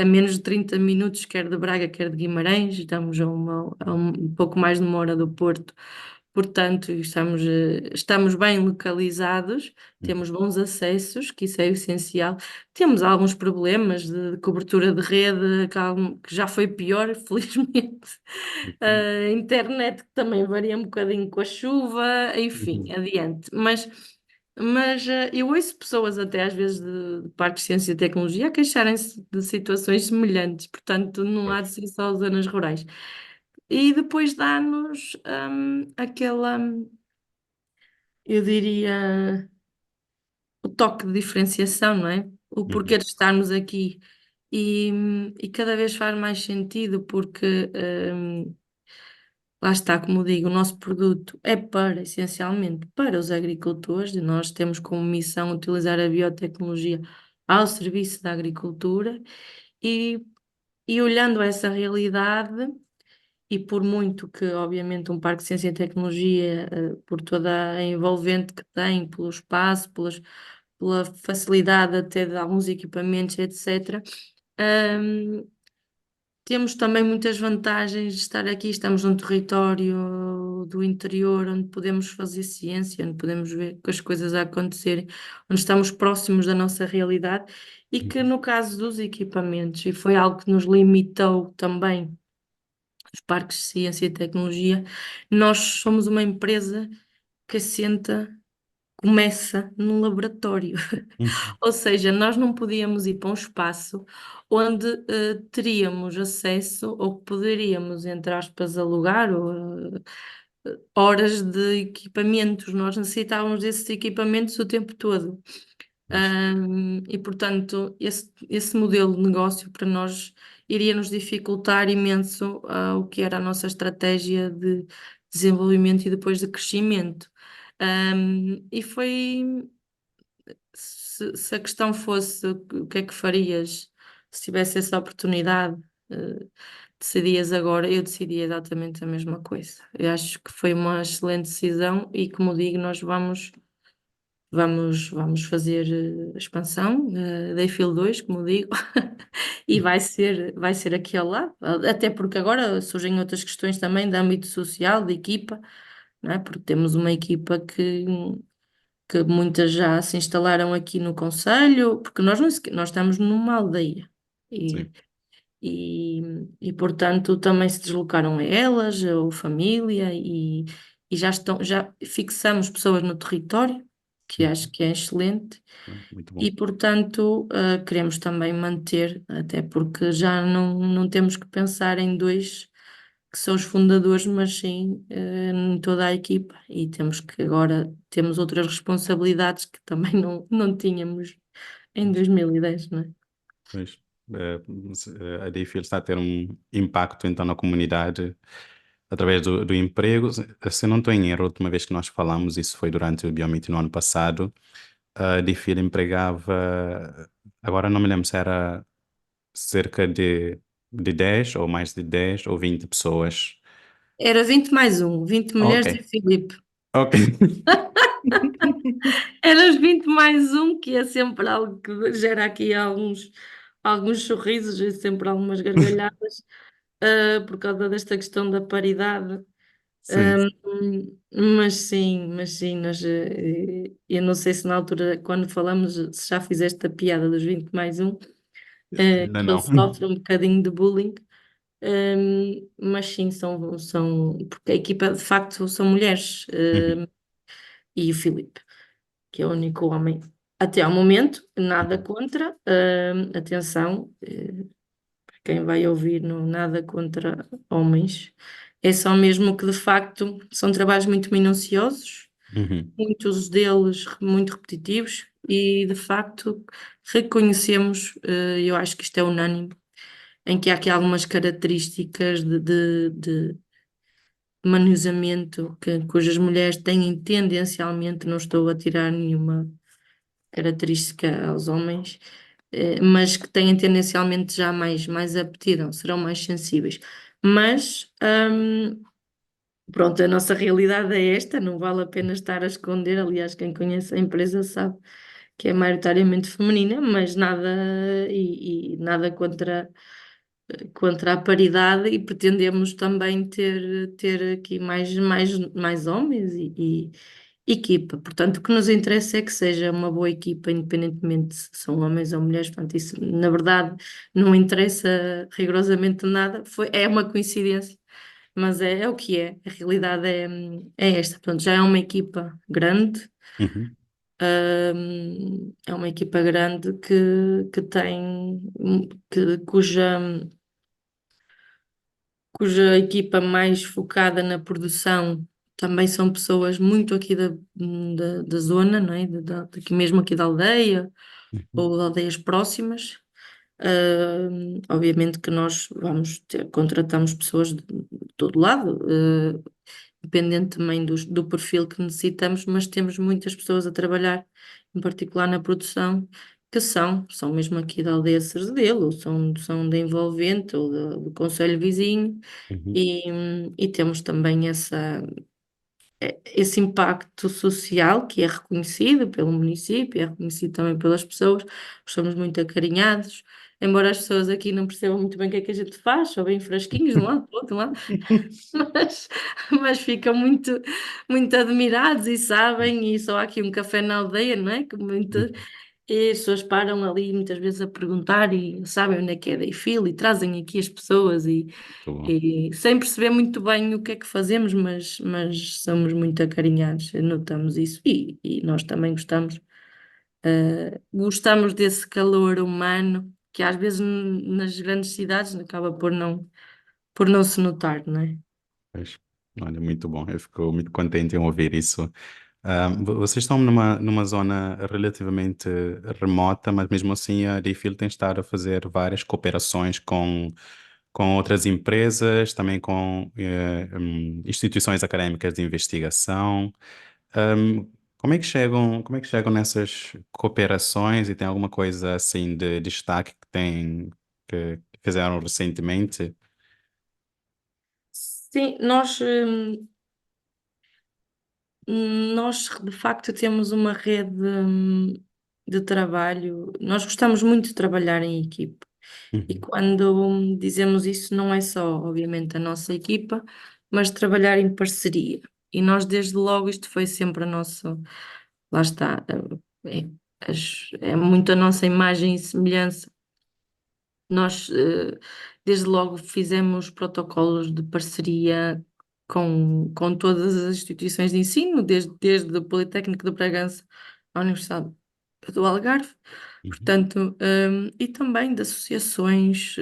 menos de 30 minutos, quer de Braga, quer de Guimarães, estamos a um pouco mais de uma hora do Porto. Portanto, estamos bem localizados, uhum, temos bons acessos, que isso é essencial. Temos alguns problemas de cobertura de rede, que já foi pior, felizmente. ok. A internet que também varia um bocadinho com a chuva, enfim, Uhum, adiante. Mas eu ouço pessoas até às vezes de parques de ciência e tecnologia a queixarem-se de situações semelhantes, portanto não há pois. de ser só zonas rurais. E depois dá-nos aquela, eu diria, o toque de diferenciação, não é? O porquê Uhum, de estarmos aqui. E, e cada vez faz mais sentido porque, lá está, como digo, o nosso produto é essencialmente, para os agricultores, e nós temos como missão utilizar a biotecnologia ao serviço da agricultura e, e olhando essa realidade. E por muito que, obviamente, um parque de ciência e tecnologia, por toda a envolvente que tem, pelo espaço, pela facilidade até de alguns equipamentos, etc., temos também muitas vantagens de estar aqui. Estamos num território do interior onde podemos fazer ciência, onde podemos ver as coisas a acontecerem, onde estamos próximos da nossa realidade e que, Uhum. no caso dos equipamentos, e foi algo que nos limitou também, os parques de ciência e tecnologia, nós somos uma empresa que começa num laboratório. Uhum. Ou seja, nós não podíamos ir para um espaço onde teríamos acesso ou poderíamos, entre aspas, alugar horas de equipamentos. Nós necessitávamos desses equipamentos o tempo todo. Pois, E, portanto, esse modelo de negócio para nós iria nos dificultar imenso o que era a nossa estratégia de desenvolvimento e depois de crescimento. E foi, se a questão fosse o que é que farias se tivesse essa oportunidade, eh, decidias agora, eu decidi exatamente a mesma coisa. Eu acho que foi uma excelente decisão e, como digo, nós vamos fazer a expansão da Eiffel 2, como digo, e vai ser aquele lá, até porque agora surgem outras questões também de âmbito social, de equipa, não é? Porque temos uma equipa que muitas já se instalaram aqui no concelho, porque nós estamos numa aldeia sim. e, e, e, portanto também se deslocaram elas, ou família, e já fixamos pessoas no território, que acho Uhum. que é excelente, Muito bom. e portanto queremos também manter, até porque já não temos que pensar em dois que são os fundadores, mas sim em toda a equipa. E temos que agora temos outras responsabilidades que também não tínhamos em 2010, não é? Pois, eh, a DeFi está a ter um impacto então na comunidade através do emprego. Se eu não estou em erro, a última vez que nós falamos, isso foi durante o Biomeet no ano passado, a DeFi empregava, agora não me lembro se era cerca de 10 ou mais de 10 ou 20 pessoas. Era 20 mais um, 20 Ok, mulheres e Filipe. ok. Era os 20 mais um, que é sempre algo que gera aqui alguns sorrisos e sempre algumas gargalhadas, por causa desta questão da paridade. Sim, Mas sim, eu não sei se na altura, quando falamos, se já fizeste a piada dos 20 mais um, ainda que ele não. sofre um bocadinho de bullying, mas sim, porque a equipa de facto são mulheres, Uhum, e o Filipe, que é o único homem. Até ao momento, nada uhum, contra, atenção, para quem vai ouvir, não, nada contra homens, é só mesmo que de facto são trabalhos muito minuciosos, uhum, muitos deles muito repetitivos, e de facto reconhecemos, eu acho que isto é unânime, em que há aqui algumas características de manuseamento cujas mulheres têm tendencialmente, não estou a tirar nenhuma característica aos homens, mas que têm tendencialmente já mais aptidão, serão mais sensíveis. Mas, pronto, a nossa realidade é esta, não vale a pena estar a esconder. Aliás, quem conhece a empresa sabe que é maioritariamente feminina, mas nada, e nada contra a paridade, e pretendemos também ter aqui mais homens e equipa. Portanto, o que nos interessa é que seja uma boa equipa, independentemente se são homens ou mulheres. Portanto, isso na verdade não interessa rigorosamente nada. É uma coincidência, mas é o que é. A realidade é esta. Portanto, já é uma equipa grande. uhum, É uma equipa grande que tem, cuja equipa mais focada na produção também são pessoas muito aqui da zona, não é? Daqui mesmo aqui da aldeia uhum, ou de aldeias próximas. Obviamente que nós contratamos pessoas de todo lado, dependente também do perfil que necessitamos, mas temos muitas pessoas a trabalhar, em particular na produção, que são mesmo aqui da aldeia de Cerzedelo, ou são da Envolvente, ou do concelho vizinho, uhum, e temos também esse impacto social que é reconhecido pelo município, é reconhecido também pelas pessoas, somos muito acarinhados, embora as pessoas aqui não percebam muito bem o que a gente faz, só bem frasquinhos de um lado para o outro lado, mas, mas ficam muito admirados e sabem, e só há aqui um café na aldeia, não é? E as pessoas param ali muitas vezes a perguntar e sabem onde é que é da IFIL e trazem aqui as pessoas Muito bom. e sem perceber muito bem o que é que fazemos, mas somos muito acarinhados, notamos isso e nós também gostamos desse calor humano que às vezes nas grandes cidades acaba por não se notar, não é? Pois, olha, muito bom. Eu fico muito contente em ouvir isso. Vocês estão numa zona relativamente remota, mas mesmo assim a Dayfield tem estado a fazer várias cooperações com outras empresas, também com instituições académicas de investigação. Como é que chegam nessas cooperações e tem alguma coisa assim de destaque que fizeram recentemente? Sim, nós de facto temos uma rede de trabalho. Nós gostamos muito de trabalhar em equipe. E Uhum, quando dizemos isso, não é só, obviamente, a nossa equipa, mas trabalhar em parceria. E nós, desde logo, isto foi sempre a nossa. Lá está. É muito a nossa imagem e semelhança. Nós, desde logo, fizemos protocolos de parceria com todas as instituições de ensino, desde o Politécnico de Bragança à Universidade do Algarve, uhum, portanto, e também de associações,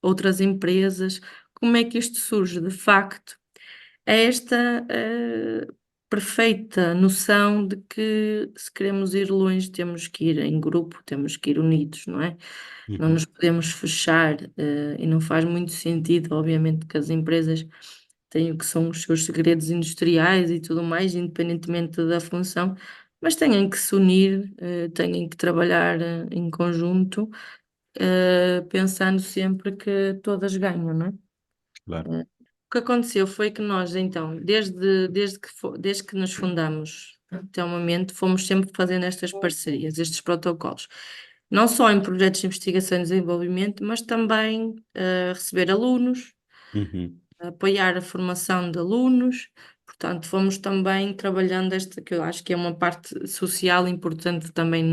outras empresas. Como é que isto surge? De facto, é esta, perfeita noção de que se queremos ir longe, temos que ir em grupo, temos que ir unidos, não é? Não uhum, nos podemos fechar, e não faz muito sentido, obviamente, que as empresas têm o que são os seus segredos industriais e tudo mais, independentemente da função, mas têm que se unir, têm que trabalhar, em conjunto, pensando sempre que todas ganham, não é? claro. O que aconteceu foi que nós, então, desde que nos fundamos até o momento, fomos sempre fazendo estas parcerias, estes protocolos. Não só em projetos de investigação e desenvolvimento, mas também receber alunos, Uhum, apoiar a formação de alunos. Portanto, fomos também trabalhando esta, que eu acho que é uma parte social importante também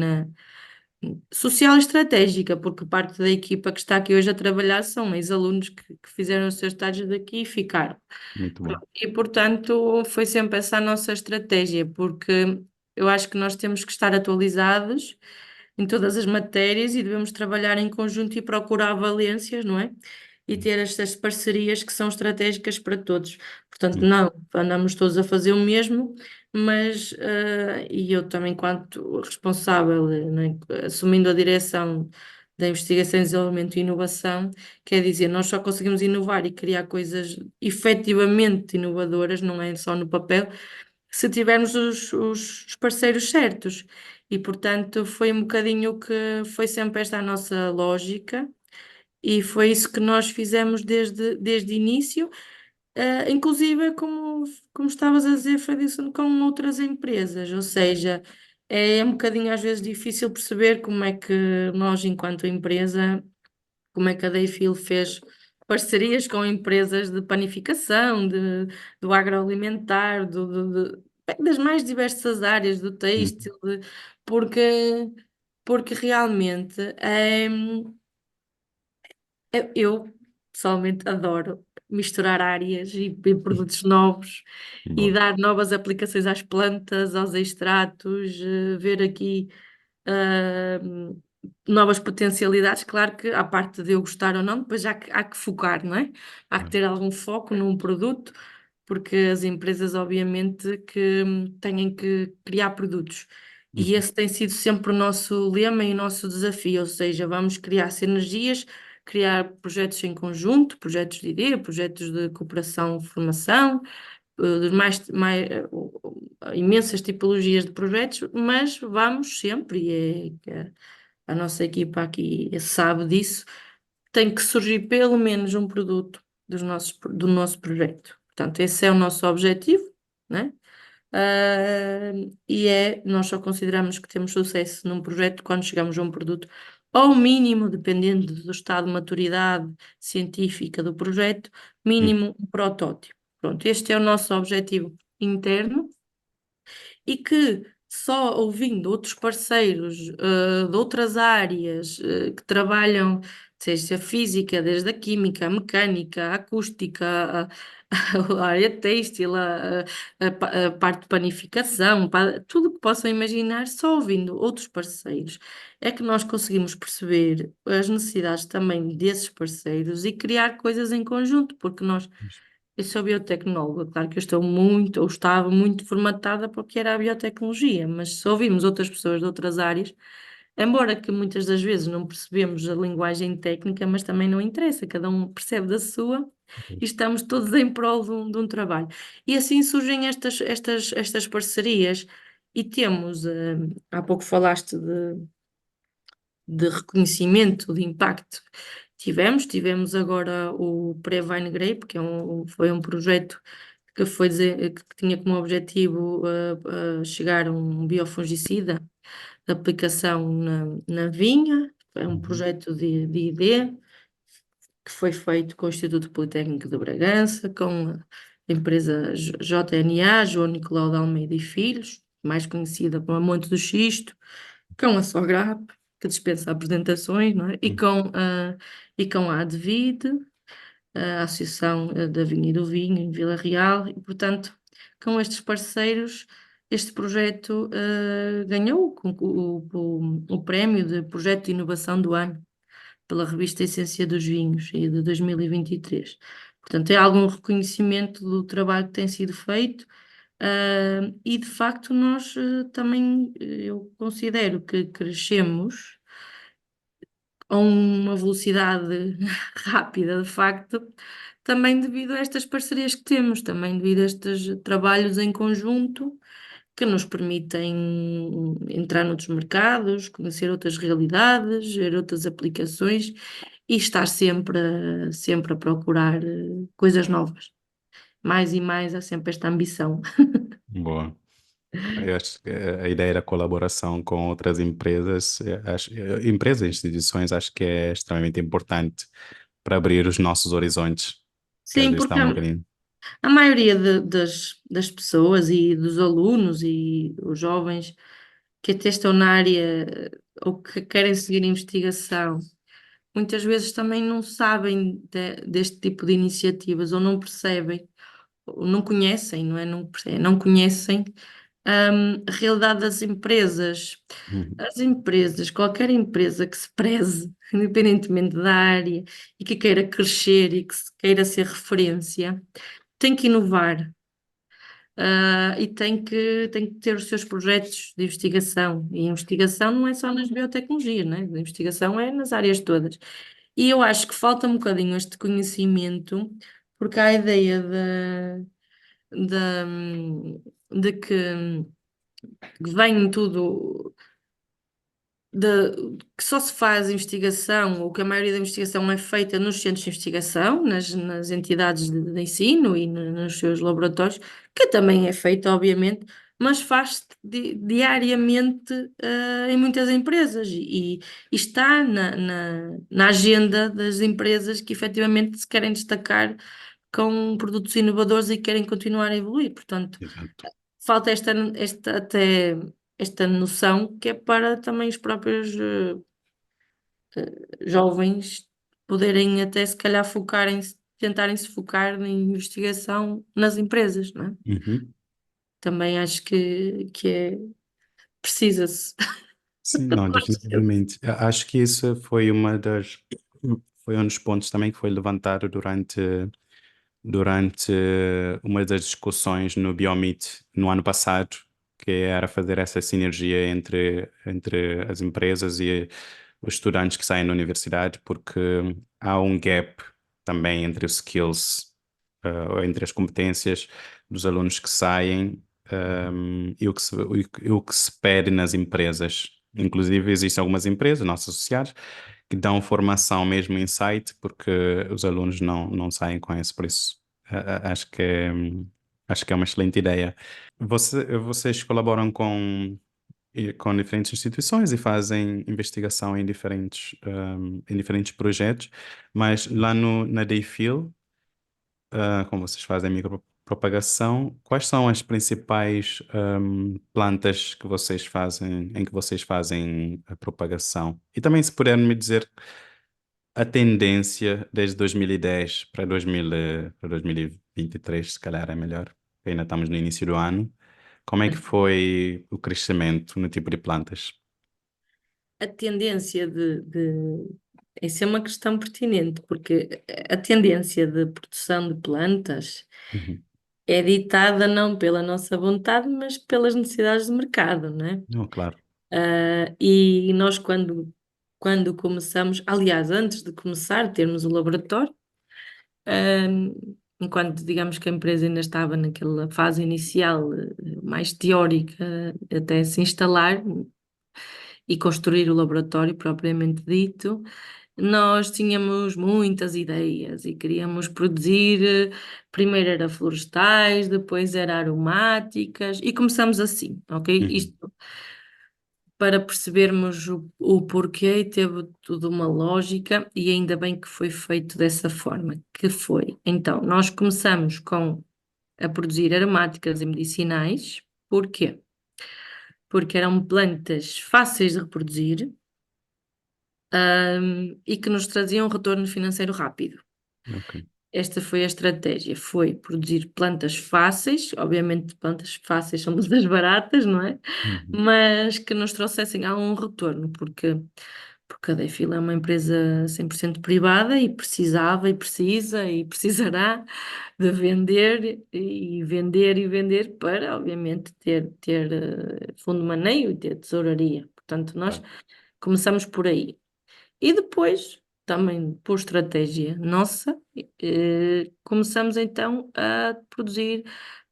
social e estratégica, porque parte da equipa que está aqui hoje a trabalhar são ex-alunos que fizeram os seus estágios daqui e ficaram. muito bom. Pronto, e, portanto, foi sempre essa a nossa estratégia, porque eu acho que nós temos que estar atualizados em todas as matérias e devemos trabalhar em conjunto e procurar valências, não é? E ter estas parcerias que são estratégicas para todos. Portanto, Uhum, não, andamos todos a fazer o mesmo, mas, e eu também, enquanto responsável, né, assumindo a direção da investigação, desenvolvimento e inovação, quer dizer, nós só conseguimos inovar e criar coisas efetivamente inovadoras, não é só no papel, se tivermos os parceiros certos. E, portanto, foi um bocadinho que foi sempre esta a nossa lógica, e foi isso que nós fizemos desde o início, inclusive, como estavas a dizer, Fredson, com outras empresas, ou seja, é um bocadinho às vezes difícil perceber como é que nós, enquanto empresa, como é que a Dayfield fez parcerias com empresas de panificação, do agroalimentar, bem, das mais diversas áreas, do uhum, têxtil, porque, porque realmente eu pessoalmente adoro misturar áreas e produtos novos e boa. dar novas aplicações às plantas, aos extratos, ver aqui ahm, novas potencialidades. Claro que, à parte de eu gostar ou não, depois há que focar, não é? Há que Claro. ter algum foco num produto, porque as empresas, obviamente, que têm que criar produtos. E Uhum, esse tem sido sempre o nosso lema e o nosso desafio, ou seja, vamos criar sinergias, criar projetos em conjunto, projetos de ideia, projetos de cooperação, formação, imensas tipologias de projetos, mas vamos sempre, a nossa equipa aqui sabe disso, tem que surgir pelo menos um produto do nosso projeto. Portanto, esse é o nosso objetivo, né? E nós só consideramos que temos sucesso num projeto quando chegamos a um produto ao mínimo, dependendo do estado de maturidade científica do projeto, Hum, mínimo um protótipo. Pronto, este é o nosso objetivo interno e que só ouvindo outros parceiros de outras áreas que trabalham, seja a física, desde a química, a mecânica, a acústica, a área têxtil, a parte de panificação, tudo que possam imaginar, só ouvindo outros parceiros é que nós conseguimos perceber as necessidades também desses parceiros e criar coisas em conjunto, porque eu sou biotecnóloga, claro que eu estou muito, ou estava muito formatada porque era a biotecnologia, mas se ouvimos outras pessoas de outras áreas, embora que muitas das vezes não percebemos a linguagem técnica, mas também não interessa, cada um percebe da sua e pois. estamos todos em prol de um trabalho. E assim surgem estas parcerias e temos, há pouco falaste de reconhecimento de impacto. Tivemos agora o Previne Grape, que foi um projeto que tinha como objetivo chegar a um biofungicida de aplicação na vinha. É um Uhum, projeto de ID que foi feito com o Instituto Politécnico de Bragança, com a empresa JNA, João Nicolau de Almeida e Filhos, mais conhecida como a Monte do Xisto, com a Sograp, que dispensa apresentações, não é? uhum, E com a Advid, a Associação da Vinha e do Vinho em Vila Real, e portanto, com estes parceiros, este projeto ganhou o prémio de Projeto de Inovação do Ano pela revista Essência dos Vinhos e de 2023. Portanto, é algum reconhecimento do trabalho que tem sido feito. E de facto, nós também, eu considero que crescemos a uma velocidade rápida, de facto, também devido a estas parcerias que temos, também devido a estes trabalhos em conjunto que nos permitem entrar noutros mercados, conhecer outras realidades, ver outras aplicações e estar sempre a procurar coisas novas. Mais e mais há sempre esta ambição. boa. Eu acho que a ideia da colaboração com outras empresas, empresas e instituições, acho que é extremamente importante para abrir os nossos horizontes, que às Sim, vezes porque está um bocadinho. a maioria das pessoas e dos alunos e os jovens que até estão na área ou que querem seguir investigação, muitas vezes também não sabem deste tipo de iniciativas ou não percebem, ou não conhecem, não é? Não percebem, não conhecem, a realidade das empresas. Uhum, As empresas, qualquer empresa que se preze, independentemente da área, e que queira crescer e que queira ser referência, tem que inovar, e tem que ter os seus projetos de investigação. E investigação não é só nas biotecnologias, né? A investigação é nas áreas todas. E eu acho que falta um bocadinho este conhecimento, porque há a ideia de que vem tudo que só se faz investigação, ou que a maioria da investigação é feita nos centros de investigação, nas entidades de ensino e nos seus laboratórios, que também é feita, obviamente, mas faz-se diariamente, em muitas empresas e está na agenda das empresas que efetivamente se querem destacar com produtos inovadores e querem continuar a evoluir. Portanto, exato. falta esta noção que é para também os próprios jovens poderem até se calhar tentarem se focar na investigação nas empresas, não é? Uhum. Também acho que precisa-se. Sim, não, definitivamente. Acho que isso foi um dos pontos também que foi levantado durante uma das discussões no Biomeet no ano passado, que era fazer essa sinergia entre as empresas e os estudantes que saem da universidade, porque há um gap também entre os skills, entre as competências dos alunos que saem, e o que se pede nas empresas. Inclusive, existem algumas empresas, nossos associados, que dão formação mesmo em site, porque os alunos não saem com esse preço. Acho que é uma excelente ideia. Vocês colaboram com com diferentes instituições e fazem investigação em diferentes projetos, mas lá na Dayfield, como vocês fazem micropropagação, quais são as principais plantas que vocês fazem, em que vocês fazem a propagação? E também se puder me dizer a tendência desde 2010 para 2023, se calhar é melhor, porque ainda estamos no início do ano. Como é que foi o crescimento no tipo de plantas? A tendência Isso é uma questão pertinente, porque a tendência de produção de plantas Uhum. é ditada não pela nossa vontade, mas pelas necessidades de mercado, não é? Não, claro. E nós, quando começamos, aliás, antes de começar, termos o laboratório, enquanto digamos que a empresa ainda estava naquela fase inicial, mais teórica, até se instalar e construir o laboratório propriamente dito, nós tínhamos muitas ideias e queríamos produzir, primeiro era florestais, depois era aromáticas, e começamos assim, ok? Uhum. Isto para percebermos o porquê e teve tudo uma lógica, e ainda bem que foi feito dessa forma, que foi. Então, nós começamos a produzir aromáticas e medicinais, porquê? Porque eram plantas fáceis de reproduzir, e que nos traziam um retorno financeiro rápido. Ok. Esta foi a estratégia, foi produzir plantas fáceis, obviamente plantas fáceis são das baratas, não é? Uhum. Mas que nos trouxessem algum retorno, porque a Defil é uma empresa 100% privada e precisava e precisa e precisará de vender e vender e vender para, obviamente, ter fundo de maneio e ter tesouraria. Portanto, nós Claro. começamos por aí. E depois, também por estratégia nossa, começamos então a produzir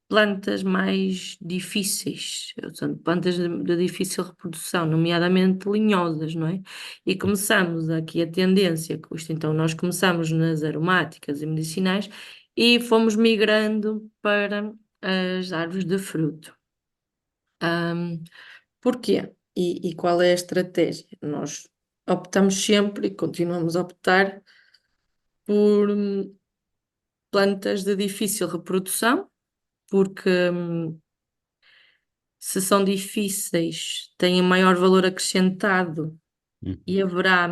plantas mais difíceis, portanto, plantas de difícil reprodução, nomeadamente linhosas, não é? E começamos aqui a tendência, com isto então nós começamos nas aromáticas e medicinais e fomos migrando para as árvores de fruto. Porquê? E qual é a estratégia? Nós optamos sempre e continuamos a optar por plantas de difícil reprodução, porque se são difíceis, têm maior valor acrescentado Uhum. e haverá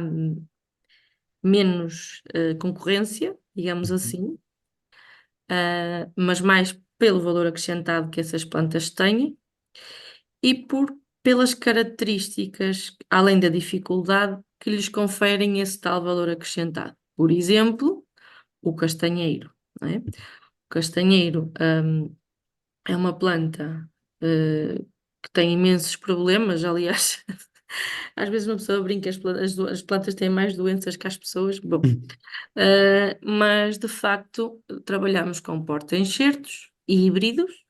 menos concorrência, digamos Uhum. assim, mas mais pelo valor acrescentado que essas plantas têm e pelas características, além da dificuldade, que lhes conferem esse tal valor acrescentado. Por exemplo, o castanheiro, não é? O castanheiro, é uma planta, que tem imensos problemas, aliás, às vezes uma pessoa brinca, as plantas têm mais doenças que as pessoas, bom, mas de facto trabalhamos com porta-enxertos e híbridos,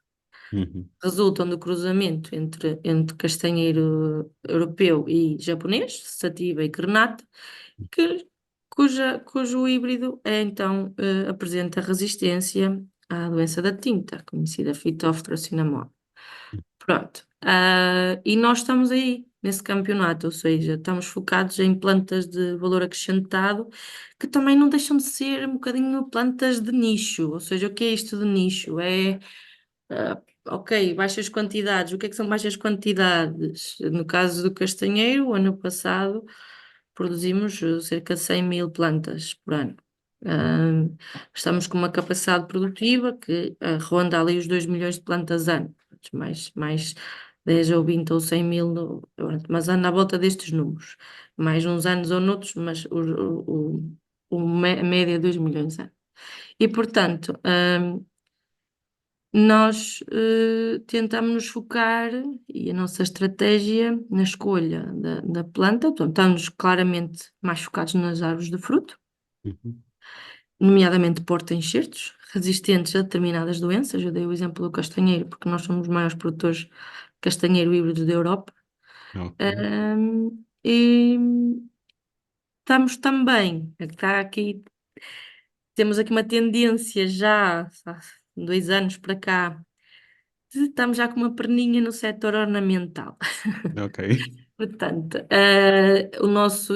Uhum. resultam do cruzamento entre castanheiro europeu e japonês, sativa e granata, que, cujo híbrido então apresenta resistência à doença da tinta, conhecida Phytophthora cinnamomum. Pronto. E nós estamos aí nesse campeonato, ou seja, estamos focados em plantas de valor acrescentado, que também não deixam de ser um bocadinho plantas de nicho. Ou seja, o que é isto de nicho? Ok, baixas quantidades. O que é que são baixas quantidades? No caso do castanheiro, o ano passado produzimos cerca de 100 mil plantas por ano. Ah, Estamos com uma capacidade produtiva que ronda ali os 2 milhões de plantas ano, mais 10 ou 20 ou 100 mil, mas anda à volta destes números. Mais uns anos ou noutros, mas a média é 2 milhões ano. E, portanto, nós tentamos nos focar e a nossa estratégia na escolha da planta, então, estamos claramente mais focados nas árvores de fruto, Uhum. nomeadamente porta-enxertos, resistentes a determinadas doenças. Eu dei o exemplo do castanheiro, porque nós somos os maiores produtores de castanheiro híbrido da Europa. Ok. E estamos também, temos aqui uma tendência já há 2 anos para cá estamos já com uma perninha no setor ornamental. Ok. Portanto,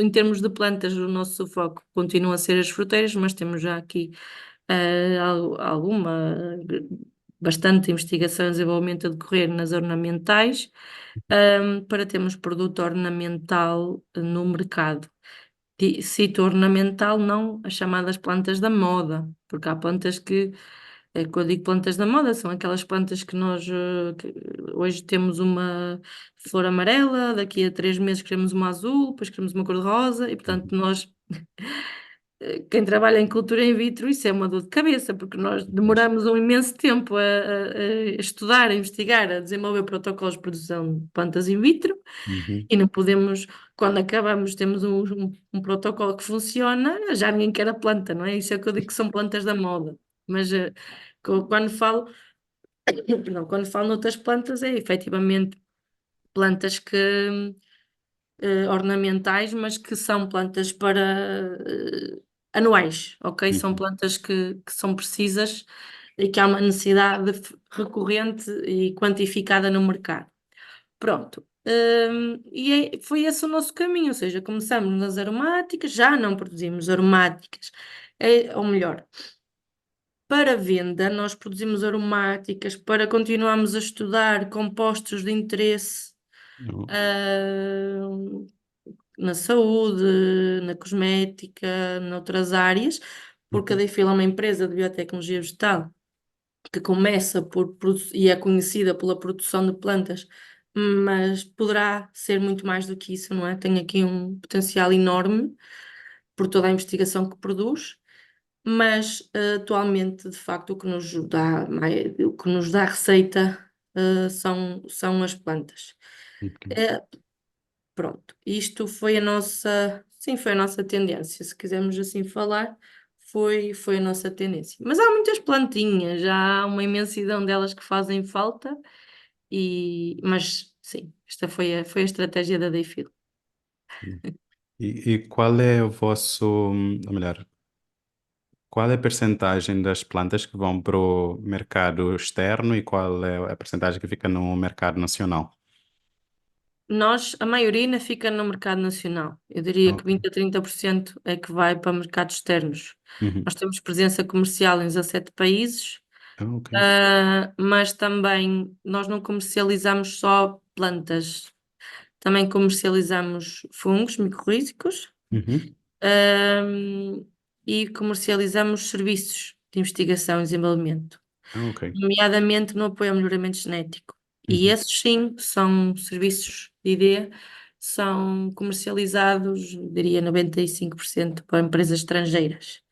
em termos de plantas, o nosso foco continua a ser as fruteiras, mas temos já aqui alguma, bastante investigação e desenvolvimento a decorrer nas ornamentais, para termos produto ornamental no mercado. Cito ornamental, não as chamadas plantas da moda, porque há plantas que, quando eu digo plantas da moda, são aquelas plantas que nós que hoje temos uma flor amarela, daqui a 3 meses queremos uma azul, depois queremos uma cor-de-rosa, e portanto Uhum. nós, quem trabalha em cultura in vitro, isso é uma dor de cabeça, porque nós Pois. demoramos um imenso tempo a estudar, a investigar, a desenvolver protocolos de produção de plantas in vitro, Uhum. e não podemos, quando acabamos, temos um protocolo que funciona, já ninguém quer a planta, não é? Isso é o que eu digo que são plantas da moda. Mas quando falo, perdão, quando falo noutras plantas, é efetivamente plantas que ornamentais, mas que são plantas para anuais, ok? São Uhum. plantas que são precisas e que há uma necessidade recorrente e quantificada no mercado. Pronto. Foi esse o nosso caminho, ou seja, começamos nas aromáticas, já não produzimos aromáticas, ou melhor, para venda, nós produzimos aromáticas para continuarmos a estudar compostos de interesse, Oh. ah, na saúde, na cosmética, noutras áreas, porque a Uhum. Dayfil é uma empresa de biotecnologia vegetal que começa e é conhecida pela produção de plantas, mas poderá ser muito mais do que isso, não é? Tem aqui um potencial enorme por toda a investigação que produz, mas atualmente, de facto, o que nos dá receita, são as plantas. Ok. Eh, Pronto, isto foi a nossa, sim, foi a nossa tendência, se quisermos assim falar, foi a nossa tendência. Mas há muitas plantinhas, já há uma imensidão delas que fazem falta, mas sim, esta foi a estratégia da Dayfil. E qual é o vosso, ou melhor, qual é a percentagem das plantas que vão para o mercado externo e qual é a percentagem que fica no mercado nacional? A maioria ainda fica no mercado nacional. Eu diria que Ok. 20 a 30% é que vai para mercados externos. Uhum. Nós temos presença comercial em 17 países. Ah, ok. Mas também nós não comercializamos só plantas, também comercializamos fungos micorrízicos, Uhum. ahm, e comercializamos serviços de investigação e desenvolvimento, Ah, ok. nomeadamente no apoio ao melhoramento genético. E Uhum. esses sim são serviços de ID, são comercializados, diria 95% para empresas estrangeiras,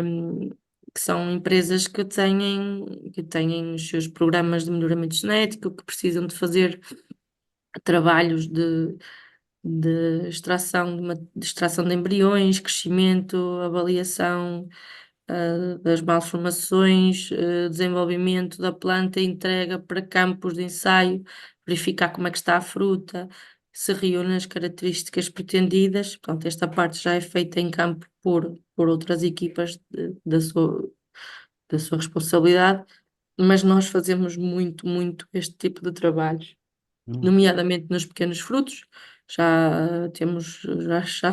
um, que são empresas que têm os seus programas de melhoramento genético, que precisam de fazer trabalhos de extração de extração de embriões, crescimento, avaliação, das malformações, desenvolvimento da planta, entrega para campos de ensaio, verificar como é que está a fruta, se reúne as características pretendidas. Pronto, esta parte já é feita em campo por outras equipas da sua responsabilidade, mas nós fazemos muito, muito este tipo de trabalhos, Ah, nomeadamente nos pequenos frutos. Já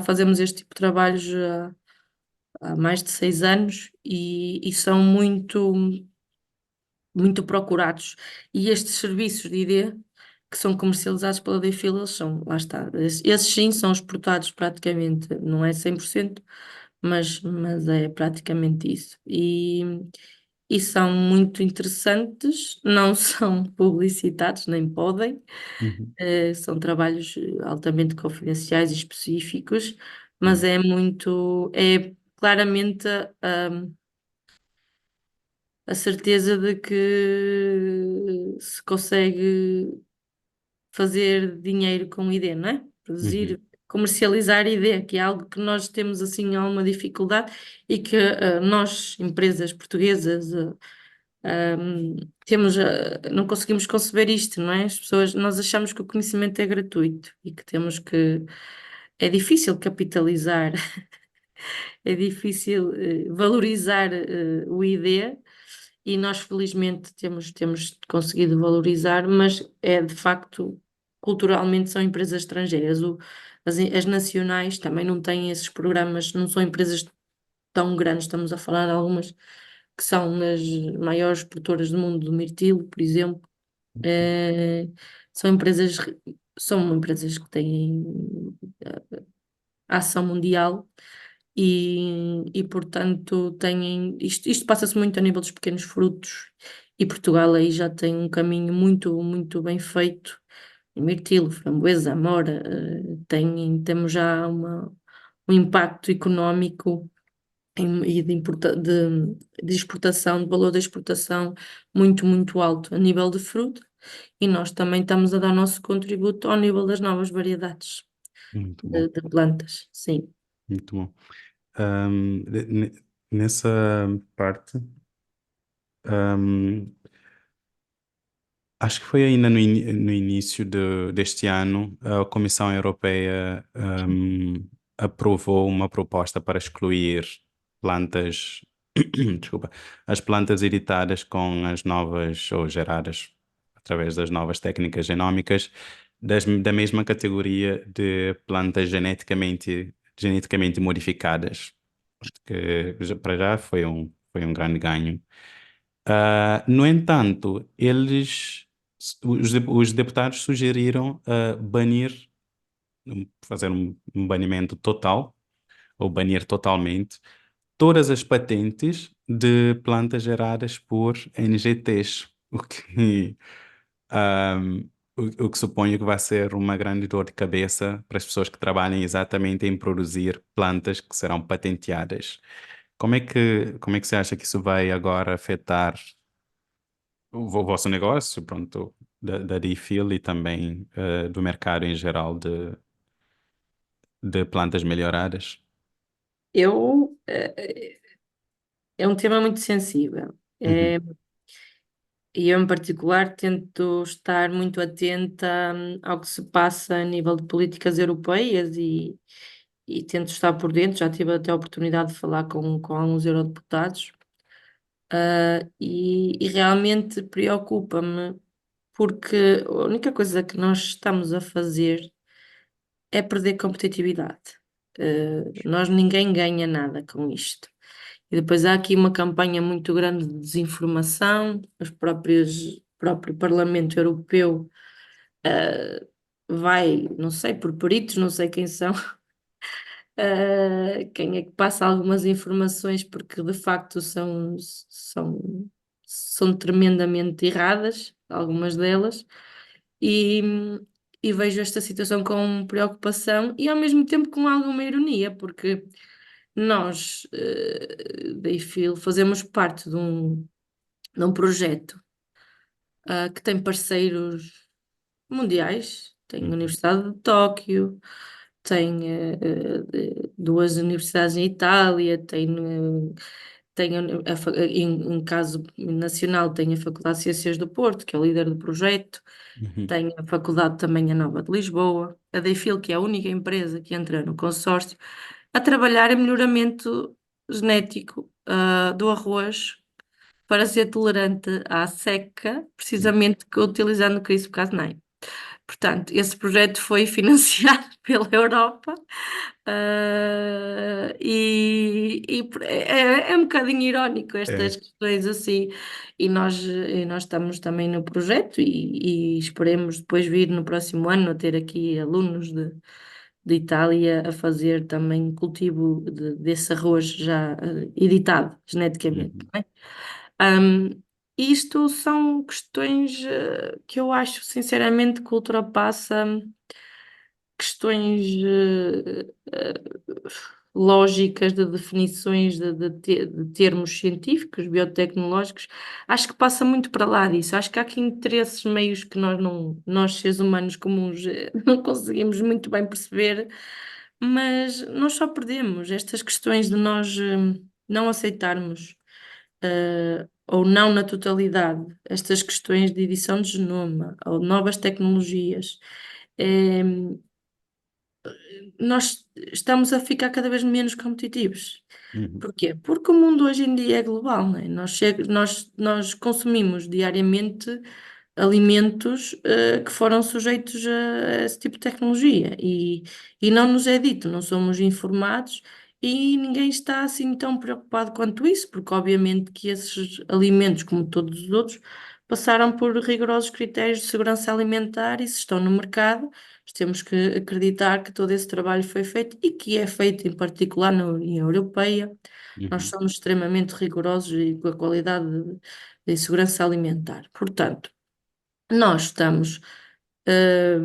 fazemos este tipo de trabalhos há mais de 6 anos e são muito, muito procurados. E estes serviços de ID que são comercializados pela Dayfil, eles são, lá está, esses sim são exportados praticamente, não é 100%, mas é praticamente isso. E são muito interessantes, não são publicitados, nem podem, uhum. são trabalhos altamente confidenciais e específicos, mas Claro. é claramente a certeza de que se consegue fazer dinheiro com ID, não é? Uhum. Produzir, comercializar ID, que é algo que nós temos assim alguma dificuldade e que nós, empresas portuguesas, não conseguimos conceber isto, não é? Nós achamos que o conhecimento é gratuito e que é difícil capitalizar, é difícil valorizar o ID e nós felizmente temos conseguido valorizar, mas é de facto, culturalmente são empresas estrangeiras. As nacionais também não têm esses programas, não são empresas tão grandes, estamos a falar de algumas que são as maiores produtoras do mundo do mirtilo, por exemplo. Eh, são empresas, são empresas que têm ação mundial portanto, isto passa-se muito a nível dos pequenos frutos e Portugal aí já tem um caminho muito, muito bem feito. Mirtilo, framboesa, amora, temos já um impacto económico e de exportação, de valor da exportação muito, muito alto a nível de fruta e nós também estamos a dar nosso contributo ao nível das novas variedades Muito bom, de plantas, sim. muito bom. Nessa parte, ahm, acho que foi ainda no início deste ano, a Comissão Europeia, aprovou uma proposta para excluir plantas, desculpa, as plantas editadas com as novas ou geradas através das novas técnicas genómicas da mesma categoria de plantas geneticamente modificadas, que para já foi um grande ganho. No entanto, os deputados sugeriram banir, fazer um banimento total, ou banir totalmente, todas as patentes de plantas geradas por NGTs, ahm, o que suponho que vai ser uma grande dor de cabeça para as pessoas que trabalhem exatamente em produzir plantas que serão patenteadas. Como é que você acha que isso vai agora afetar o vosso negócio, pronto, da Difil e também do mercado em geral de plantas melhoradas? Eu, é um tema muito sensível. Uhum, E eu, em particular, tento estar muito atenta, ao que se passa a nível de políticas europeias e tento estar por dentro. Já tive até a oportunidade de falar com alguns eurodeputados, e realmente preocupa-me, porque a única coisa que nós estamos a fazer é perder competitividade. Ninguém ganha nada com isto. E depois há aqui uma campanha muito grande de desinformação, o próprio Parlamento Europeu vai, não sei, por peritos, não sei quem são, quem é que passa algumas informações, porque de facto são tremendamente erradas, algumas delas, e, e vejo esta situação com preocupação e ao mesmo tempo com alguma ironia, porque nós, da IFIL, fazemos parte de um projeto, que tem parceiros mundiais, tem a uhum, Universidade de Tóquio, tem duas universidades em Itália, tem em caso nacional, tem a Faculdade de Ciências do Porto, que é o líder do projeto, uhum, tem a Faculdade também a Nova de Lisboa, a Deifil, que é a única empresa que entra no consórcio, a trabalhar em melhoramento genético, do arroz para ser tolerante à seca, sim. precisamente utilizando o CRISPR-Cas9. Portanto, esse projeto foi financiado pela Europa, é um bocadinho irónico estas É, questões assim, e nós estamos também no projeto e esperemos depois vir no próximo ano a ter aqui alunos de Itália a fazer também cultivo desse arroz já editado geneticamente. uhum, Não é? Isto são questões que eu acho sinceramente que ultrapassa questões lógicas de definições de termos científicos, biotecnológicos. Acho que passa muito para lá disso. Acho que há aqui interesses meios que nós seres humanos comuns, não conseguimos muito bem perceber, mas nós só perdemos estas questões de nós não aceitarmos, ou não na totalidade, estas questões de edição de genoma ou novas tecnologias. Eh, nós estamos a ficar cada vez menos competitivos. Uhum, Porquê? Porque o mundo hoje em dia é global, não é? Nós consumimos diariamente alimentos que foram sujeitos a esse tipo de tecnologia e não nos é dito, não somos informados e ninguém está assim tão preocupado quanto isso, porque obviamente que esses alimentos, como todos os outros, passaram por rigorosos critérios de segurança alimentar e se estão no mercado, nós temos que acreditar que todo esse trabalho foi feito e que é feito em particular na União Europeia. Nós uhum, somos extremamente rigorosos e com a qualidade de segurança alimentar. Portanto, nós estamos eh,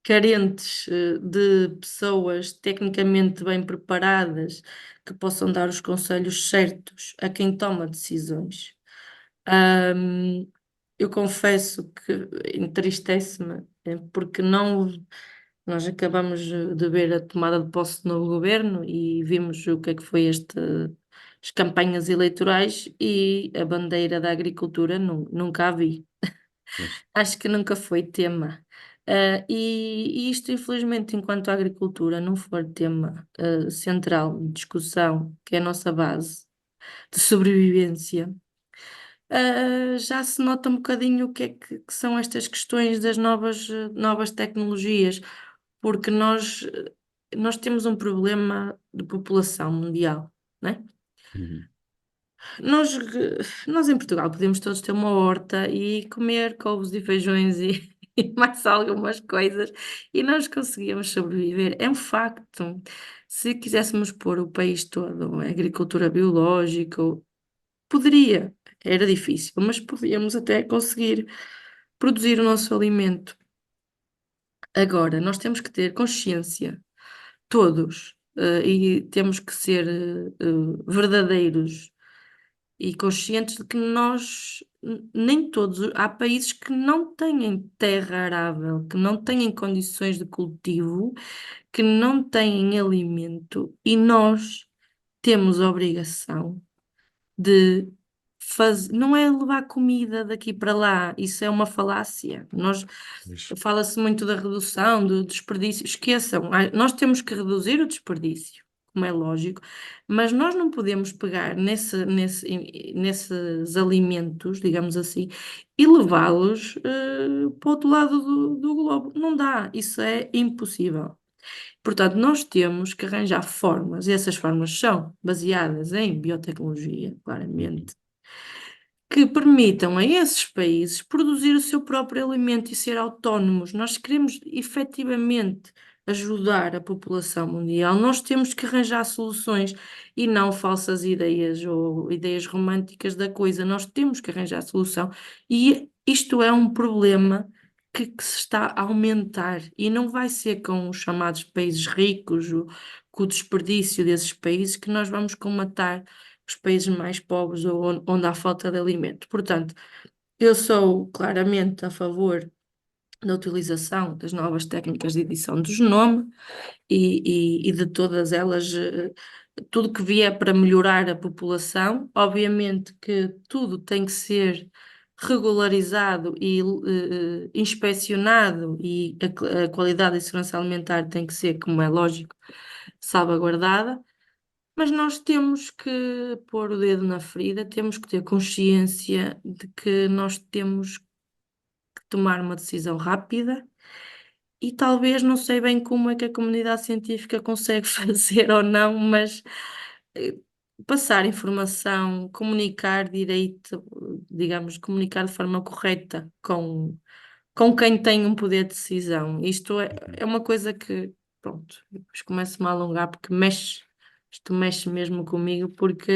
carentes de pessoas tecnicamente bem preparadas que possam dar os conselhos certos a quem toma decisões. Ahm, eu confesso que entristece-me, porque não. Nós acabamos de ver a tomada de posse do novo governo e vimos o que é que foi as campanhas eleitorais e a bandeira da agricultura nunca a vi. pois. Acho que nunca foi tema. E isto, infelizmente, enquanto a agricultura não for tema central de discussão, que é a nossa base de sobrevivência, já se nota um bocadinho o que é que são estas questões das novas tecnologias, porque nós temos um problema de população mundial, né? Uhum, Nós em Portugal podemos todos ter uma horta e comer couves e feijões e mais algumas coisas e nós conseguíamos sobreviver. É um facto. Se quiséssemos pôr o país todo em agricultura biológica, poderia, era difícil, mas podíamos até conseguir produzir o nosso alimento. Agora, nós temos que ter consciência, todos, e temos que ser verdadeiros e conscientes de que nem todos, há países que não têm terra arável, que não têm condições de cultivo, que não têm alimento, e nós temos a obrigação de fazer, não é levar comida daqui para lá, isso é uma falácia. pois. Fala-se muito da redução do desperdício, esqueçam, nós temos que reduzir o desperdício, como é lógico, mas nós não podemos pegar nesses alimentos, digamos assim, e levá-los para o outro lado do globo. Não dá, isso é impossível. Portanto, nós temos que arranjar formas, e essas formas são baseadas em biotecnologia, Uhum, claramente, que permitam a esses países produzir o seu próprio alimento e ser autónomos. Nós queremos efetivamente ajudar a população mundial, nós temos que arranjar soluções e não falsas ideias ou ideias românticas da coisa. Nós temos que arranjar solução e isto é um problema que se está a aumentar e não vai ser com os chamados países ricos, com o desperdício desses países que nós vamos comatar os países mais pobres ou onde há falta de alimento. Portanto, eu sou claramente a favor da utilização das novas técnicas de edição do genoma e de todas elas, tudo que vier para melhorar a população. Obviamente que tudo tem que ser regularizado e inspecionado e a qualidade e segurança alimentar tem que ser, como é lógico, salvaguardada. Mas nós temos que pôr o dedo na ferida, temos que ter consciência de que nós temos que tomar uma decisão rápida e talvez não sei bem como é que a comunidade científica consegue fazer ou não, mas eh, passar informação, comunicar direito, digamos, comunicar de forma correta com quem tem um poder de decisão. Isto é uma coisa que, pronto, depois começo-me a alongar porque isto mexe mesmo comigo, porque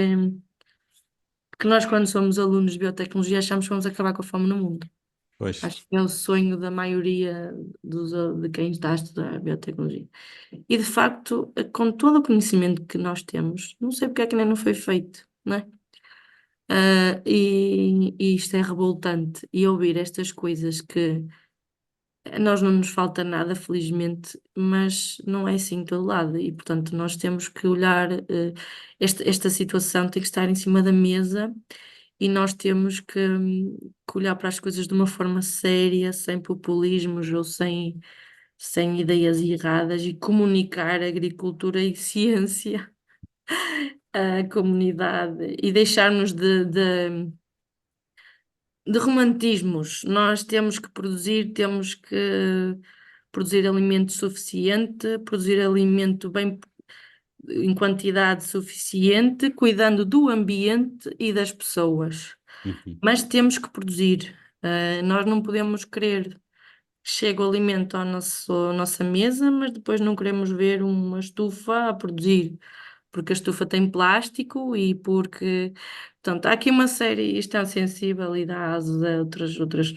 nós, quando somos alunos de biotecnologia, achamos que vamos acabar com a fome no mundo. Pois. Acho que é o sonho da maioria de quem está a estudar biotecnologia. E, de facto, com todo o conhecimento que nós temos, não sei porque é que ainda não foi feito, não é? E isto é revoltante. E ouvir estas coisas que a nós não nos falta nada, felizmente, mas não é assim em todo lado. E, portanto, nós temos que olhar, esta situação tem que estar em cima da mesa e nós temos que olhar para as coisas de uma forma séria, sem populismos ou sem ideias erradas e comunicar agricultura e ciência à comunidade e deixarmos de romantismos. Nós temos que produzir alimento suficiente, produzir alimento bem em quantidade suficiente, cuidando do ambiente e das pessoas. Uhum. Mas temos que produzir. Nós não podemos querer que chegue o alimento à nossa mesa, mas depois não queremos ver uma estufa a produzir, porque a estufa tem plástico e porque. Portanto, há aqui uma série, isto é sensível e dá asas a outras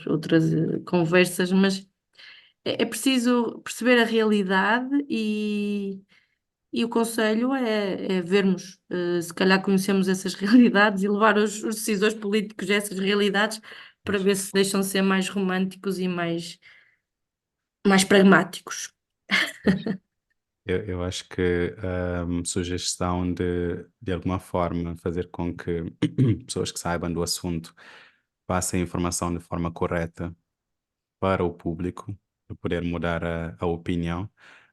conversas, mas é preciso perceber a realidade e o conselho é vermos, se calhar conhecemos essas realidades e levar os decisores políticos a essas realidades para Pois, ver se deixam de ser mais românticos e mais pragmáticos. pois. Eu acho que a sugestão de alguma forma, fazer com que pessoas que saibam do assunto passem a informação de forma correta para o público, para poder mudar a opinião,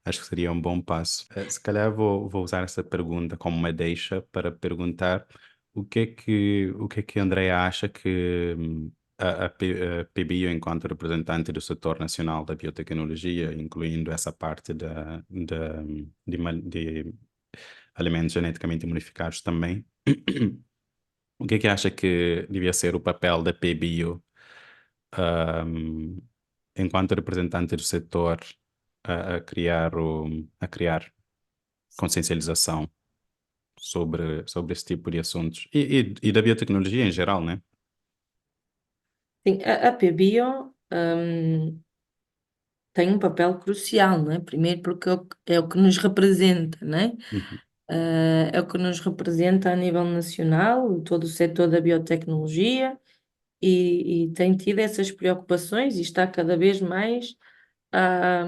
acho que seria um bom passo. Se calhar vou usar essa pergunta como uma deixa para perguntar o que é que a Andrea acha que a PBio, enquanto representante do setor nacional da biotecnologia, incluindo essa parte de alimentos geneticamente modificados também, o que é que acha que devia ser o papel da PBio, ahm, enquanto representante do setor, a criar consciencialização sobre esse tipo de assuntos e da biotecnologia em geral, né? Sim, a PBio, tem um papel crucial, não é? Primeiro porque é o que nos representa, não é? Uhum, É o que nos representa a nível nacional, todo o setor da biotecnologia, e tem tido essas preocupações e está cada vez mais a,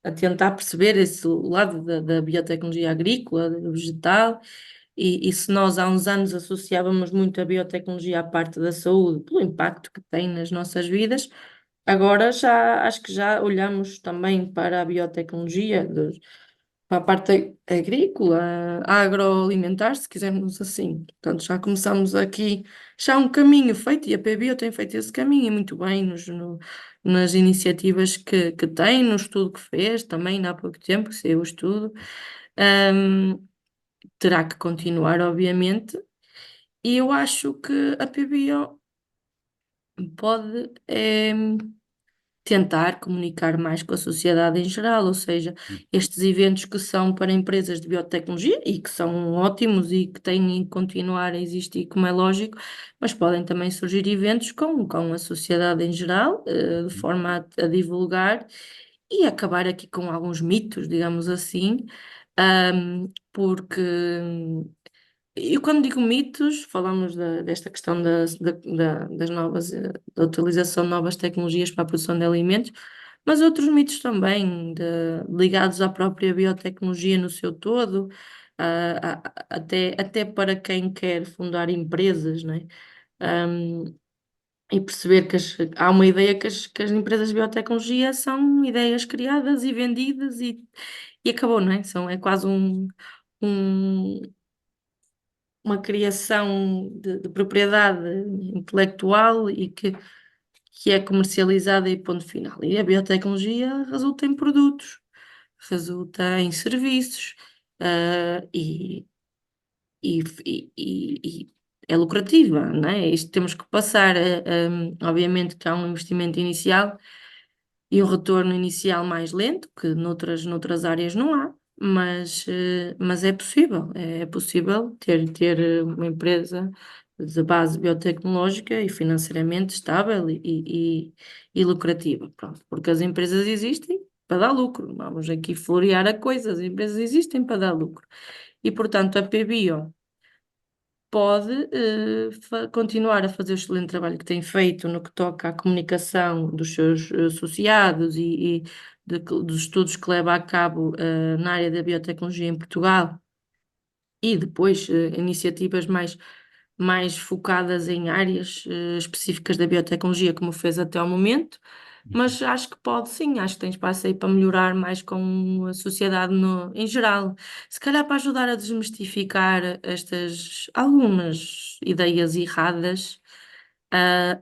a tentar perceber esse lado da biotecnologia agrícola, vegetal, e se nós há uns anos associávamos muito a biotecnologia à parte da saúde, pelo impacto que tem nas nossas vidas, agora já acho que já olhamos também para a biotecnologia, para a parte agrícola, agroalimentar, se quisermos assim. Portanto, já começamos aqui, já há um caminho feito, e a PBio tem feito esse caminho e muito bem nas iniciativas que tem, no estudo que fez, também ainda há pouco tempo que saiu o estudo. Ahm, Terá que continuar, obviamente, e eu acho que a PBio pode tentar comunicar mais com a sociedade em geral, ou seja, estes eventos que são para empresas de biotecnologia e que são ótimos e que têm que continuar a existir, como é lógico, mas podem também surgir eventos com a sociedade em geral, de uhum, forma a divulgar e acabar aqui com alguns mitos, digamos assim, porque e quando digo mitos, falamos desta questão das novas, da utilização de novas tecnologias para a produção de alimentos, mas outros mitos também, ligados à própria biotecnologia no seu todo, até para quem quer fundar empresas, né? Um, e perceber há uma ideia que as empresas de biotecnologia são ideias criadas e vendidas e acabou, não é? É quase um, uma criação de propriedade intelectual e que é comercializada e ponto final. E a biotecnologia resulta em produtos, resulta em serviços, e, e é lucrativa, não é? Isto temos que passar, obviamente que há um investimento inicial e um retorno inicial mais lento, que noutras áreas não há, mas é possível ter uma empresa de base biotecnológica e financeiramente estável e lucrativa, pronto, porque as empresas existem para dar lucro, vamos aqui florear a coisa, as empresas existem para dar lucro. E, portanto, a PBio pode continuar a fazer o excelente trabalho que tem feito no que toca à comunicação dos seus associados e dos estudos que leva a cabo na área da biotecnologia em Portugal e depois iniciativas mais focadas em áreas específicas da biotecnologia, como fez até ao momento. mas acho que pode sim, acho que tem espaço aí para melhorar mais com a sociedade em geral. Se calhar para ajudar a desmistificar estas algumas ideias erradas,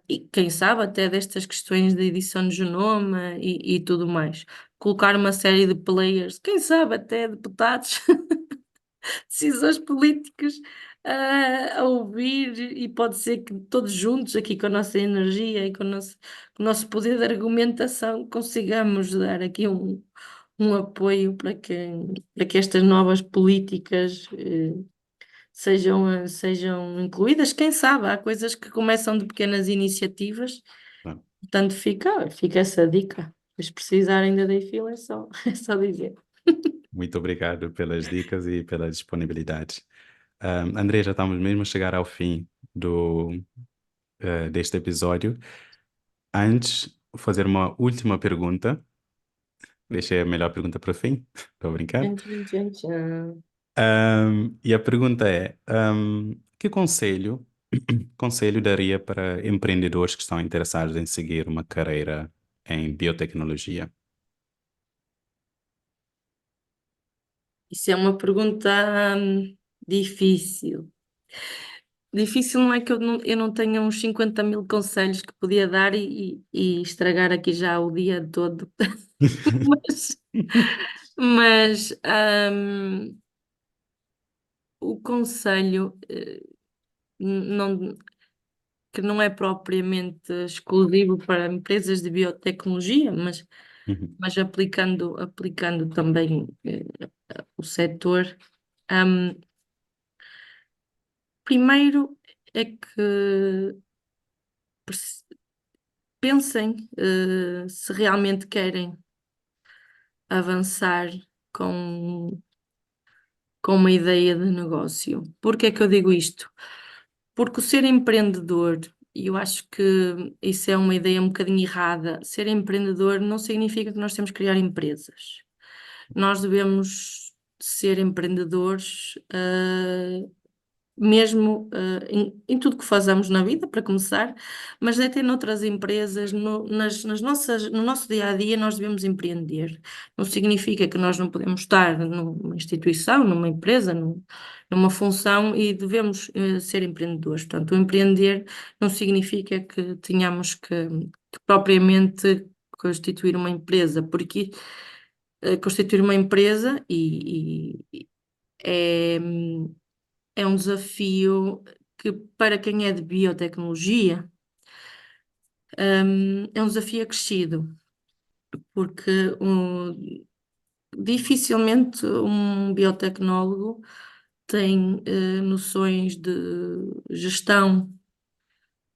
e quem sabe até destas questões de edição de genoma e tudo mais. Colocar uma série de players, quem sabe até deputados, decisões políticas a ouvir, e pode ser que todos juntos, aqui com a nossa energia e com o nosso poder de argumentação, consigamos dar aqui um apoio para que estas novas políticas sejam incluídas. Quem sabe, há coisas que começam de pequenas iniciativas, Tá. portanto fica essa dica. Se precisarem da Dayfeel, é só dizer. Muito obrigado pelas dicas e pela disponibilidade. André, já estamos mesmo a chegar ao fim deste episódio. Antes, vou fazer uma última pergunta. Deixei a melhor pergunta para o fim. Estou a brincar. Tchan, tchan, tchan, tchan. E a pergunta é, que conselho daria para empreendedores que estão interessados em seguir uma carreira em biotecnologia? Isso é uma pergunta difícil. Difícil não é que eu não tenha uns 50 mil conselhos que podia dar e estragar aqui já o dia todo. Mas, mas o conselho não, que não é propriamente exclusivo para empresas de biotecnologia, mas, Uhum, mas aplicando também o setor. hum, Primeiro é que pensem se realmente querem avançar com, com uma ideia de negócio. Por que é que eu digo isto? Porque o ser empreendedor, e eu acho que isso é uma ideia um bocadinho errada, ser empreendedor não significa que nós temos que criar empresas. Nós devemos ser empreendedores, mesmo em tudo que fazemos na vida, para começar, mas até noutras empresas, no nosso dia a dia, nós devemos empreender. Não significa que nós não podemos estar numa instituição, numa empresa, numa função, e devemos ser empreendedores. Portanto, o empreender não significa que tenhamos que propriamente constituir uma empresa, porque constituir uma empresa é é um desafio que, para quem é de biotecnologia, é um desafio acrescido, porque dificilmente um biotecnólogo tem noções de gestão,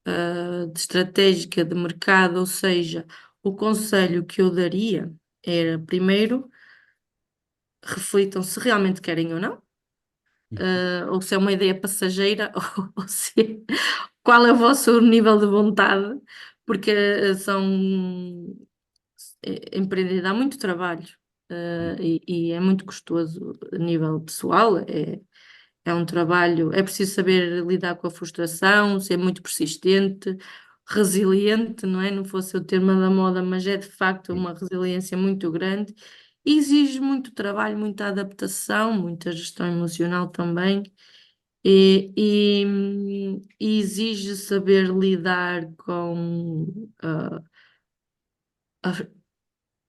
de estratégica de mercado, ou seja, o conselho que eu daria era, primeiro, reflitam se realmente querem ou não, ou se é uma ideia passageira, ou se qual é o vosso nível de vontade, porque empreender dá muito trabalho, e é muito custoso a nível pessoal, é um trabalho, é preciso saber lidar com a frustração, ser muito persistente, resiliente, não é? Não fosse o termo da moda, mas é de facto uma resiliência muito grande. E exige muito trabalho, muita adaptação, muita gestão emocional também. E exige saber lidar com a,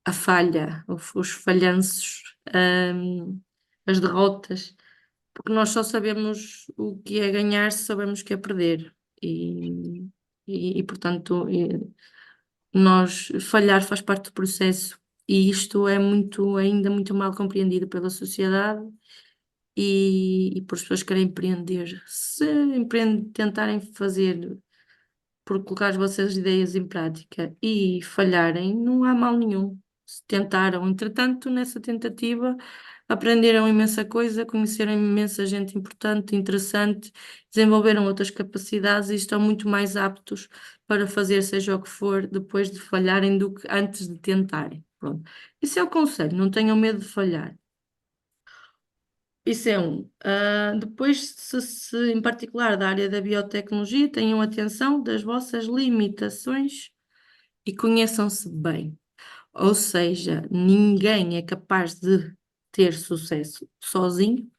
a falha, os falhanços, as derrotas, porque nós só sabemos o que é ganhar se sabemos que é perder. Portanto, nós falhar faz parte do processo. E isto é ainda muito mal compreendido pela sociedade e por pessoas que querem empreender. Se tentarem fazer por colocar as vossas ideias em prática e falharem, não há mal nenhum. Se tentaram, entretanto, nessa tentativa, aprenderam imensa coisa, conheceram imensa gente importante, interessante, desenvolveram outras capacidades e estão muito mais aptos para fazer seja o que for depois de falharem do que antes de tentarem. Pronto. Isso é o conselho, não tenham medo de falhar. Isso é um. Depois, se em particular da área da biotecnologia, tenham atenção das vossas limitações e conheçam-se bem. Ou seja, ninguém é capaz de ter sucesso sozinho,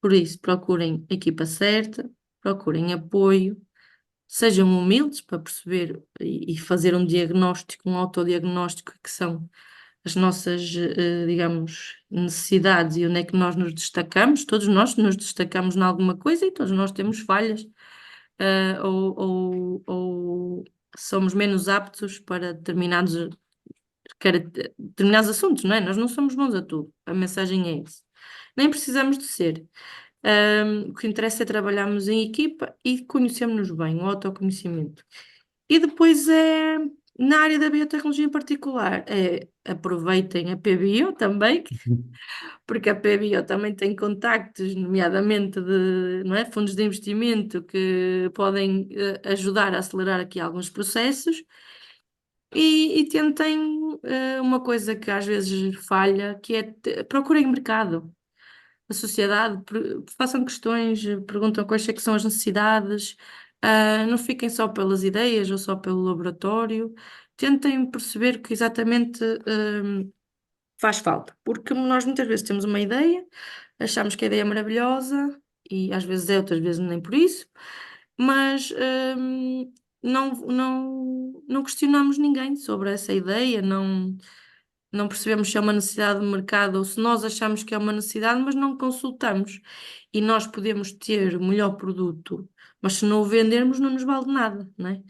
por isso procurem a equipa certa, procurem apoio, sejam humildes para perceber e fazer um diagnóstico, um autodiagnóstico que são as nossas, digamos, necessidades e onde é que nós nos destacamos. Todos nós nos destacamos em alguma coisa e todos nós temos falhas, ou somos menos aptos para determinados assuntos, não é? Nós não somos bons a tudo. A mensagem é essa. Nem precisamos de ser. O que interessa é trabalharmos em equipa e conhecermos-nos bem, o autoconhecimento. E depois é, na área da biotecnologia em particular, aproveitem a PBio também, porque a PBio também tem contactos, nomeadamente de, não é, fundos de investimento que podem ajudar a acelerar aqui alguns processos. E tentem uma coisa que às vezes falha, que é procurem mercado. A sociedade, façam questões, perguntam quais é que são as necessidades, não fiquem só pelas ideias ou só pelo laboratório, tentem perceber o que exatamente faz falta, porque nós muitas vezes temos uma ideia, achamos que a ideia é maravilhosa, e às vezes é, outras vezes nem por isso, mas não questionamos ninguém sobre essa ideia, não percebemos se é uma necessidade do mercado ou se nós achamos que é uma necessidade, mas não consultamos. E nós podemos ter o melhor produto, mas se não o vendermos, não nos vale nada, não é?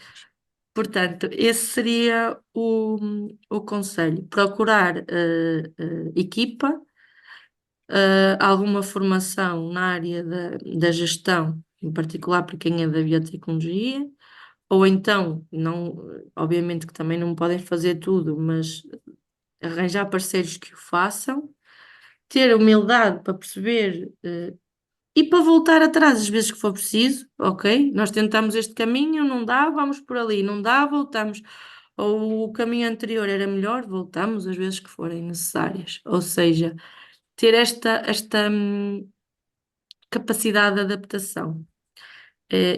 Portanto, esse seria o conselho: procurar equipa, alguma formação na área da gestão, em particular para quem é da biotecnologia, ou então, não, obviamente que também não podem fazer tudo, mas arranjar parceiros que o façam, ter humildade para perceber e para voltar atrás às vezes que for preciso, ok? Nós tentamos este caminho, não dá, vamos por ali, não dá, voltamos. Ou o caminho anterior era melhor, voltamos às vezes que forem necessárias. Ou seja, ter esta capacidade de adaptação.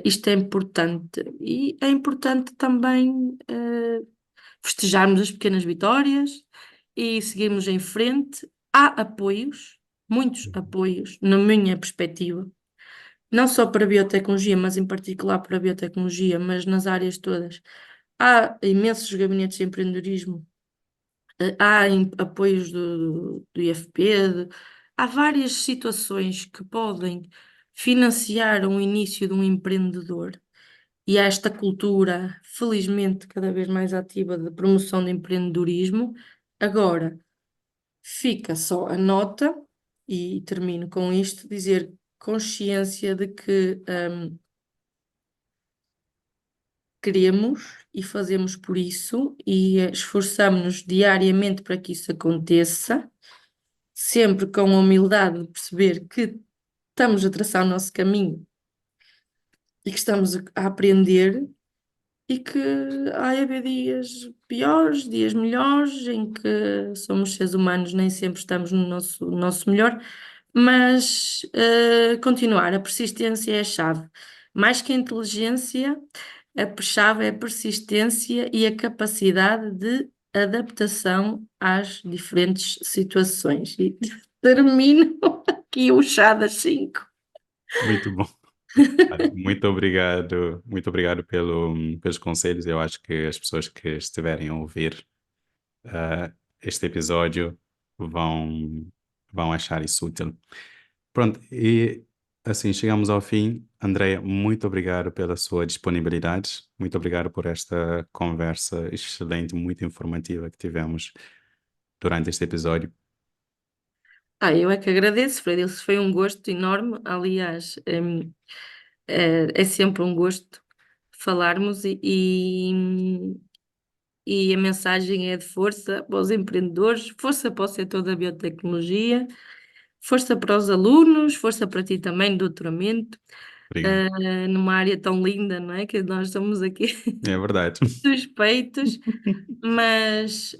Isto é importante. E é importante também festejarmos as pequenas vitórias e seguirmos em frente. Há apoios, muitos apoios, na minha perspectiva, não só para a biotecnologia, mas em particular para a biotecnologia, mas nas áreas todas. Há imensos gabinetes de empreendedorismo, há apoios do IFP, há várias situações que podem financiar o início de um empreendedor. E há esta cultura, felizmente, cada vez mais ativa de promoção de empreendedorismo. Agora, fica só a nota, e termino com isto, dizer consciência de que queremos e fazemos por isso e esforçamos-nos diariamente para que isso aconteça, sempre com a humildade de perceber que estamos a traçar o nosso caminho e que estamos a aprender e que há haver dias piores, dias melhores, em que somos seres humanos, nem sempre estamos no nosso melhor, mas continuar, a persistência é a chave. Mais que a inteligência, a chave é a persistência e a capacidade de adaptação às diferentes situações. E termino aqui o chá das 5. Muito bom. Olha, muito obrigado pelos conselhos. Eu acho que as pessoas que estiverem a ouvir este episódio vão, vão achar isso útil. Pronto, e assim chegamos ao fim. Andreia, muito obrigado pela sua disponibilidade. Muito obrigado por esta conversa excelente, muito informativa que tivemos durante este episódio. Eu é que agradeço, Fred. Isso foi um gosto enorme. Aliás, é sempre um gosto falarmos e a mensagem é de força para os empreendedores, força para o setor da biotecnologia, força para os alunos, força para ti também, doutoramento, Obrigado. numa área tão linda, não é? Que nós estamos aqui É verdade. suspeitos, mas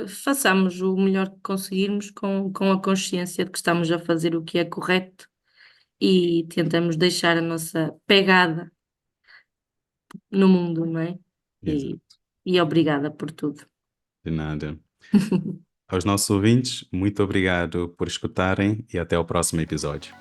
façamos o melhor que conseguirmos com a consciência de que estamos a fazer o que é correto e tentamos deixar a nossa pegada no mundo, não é? E Exato. E obrigada por tudo. De nada. Aos nossos ouvintes, muito obrigado por escutarem e até o próximo episódio.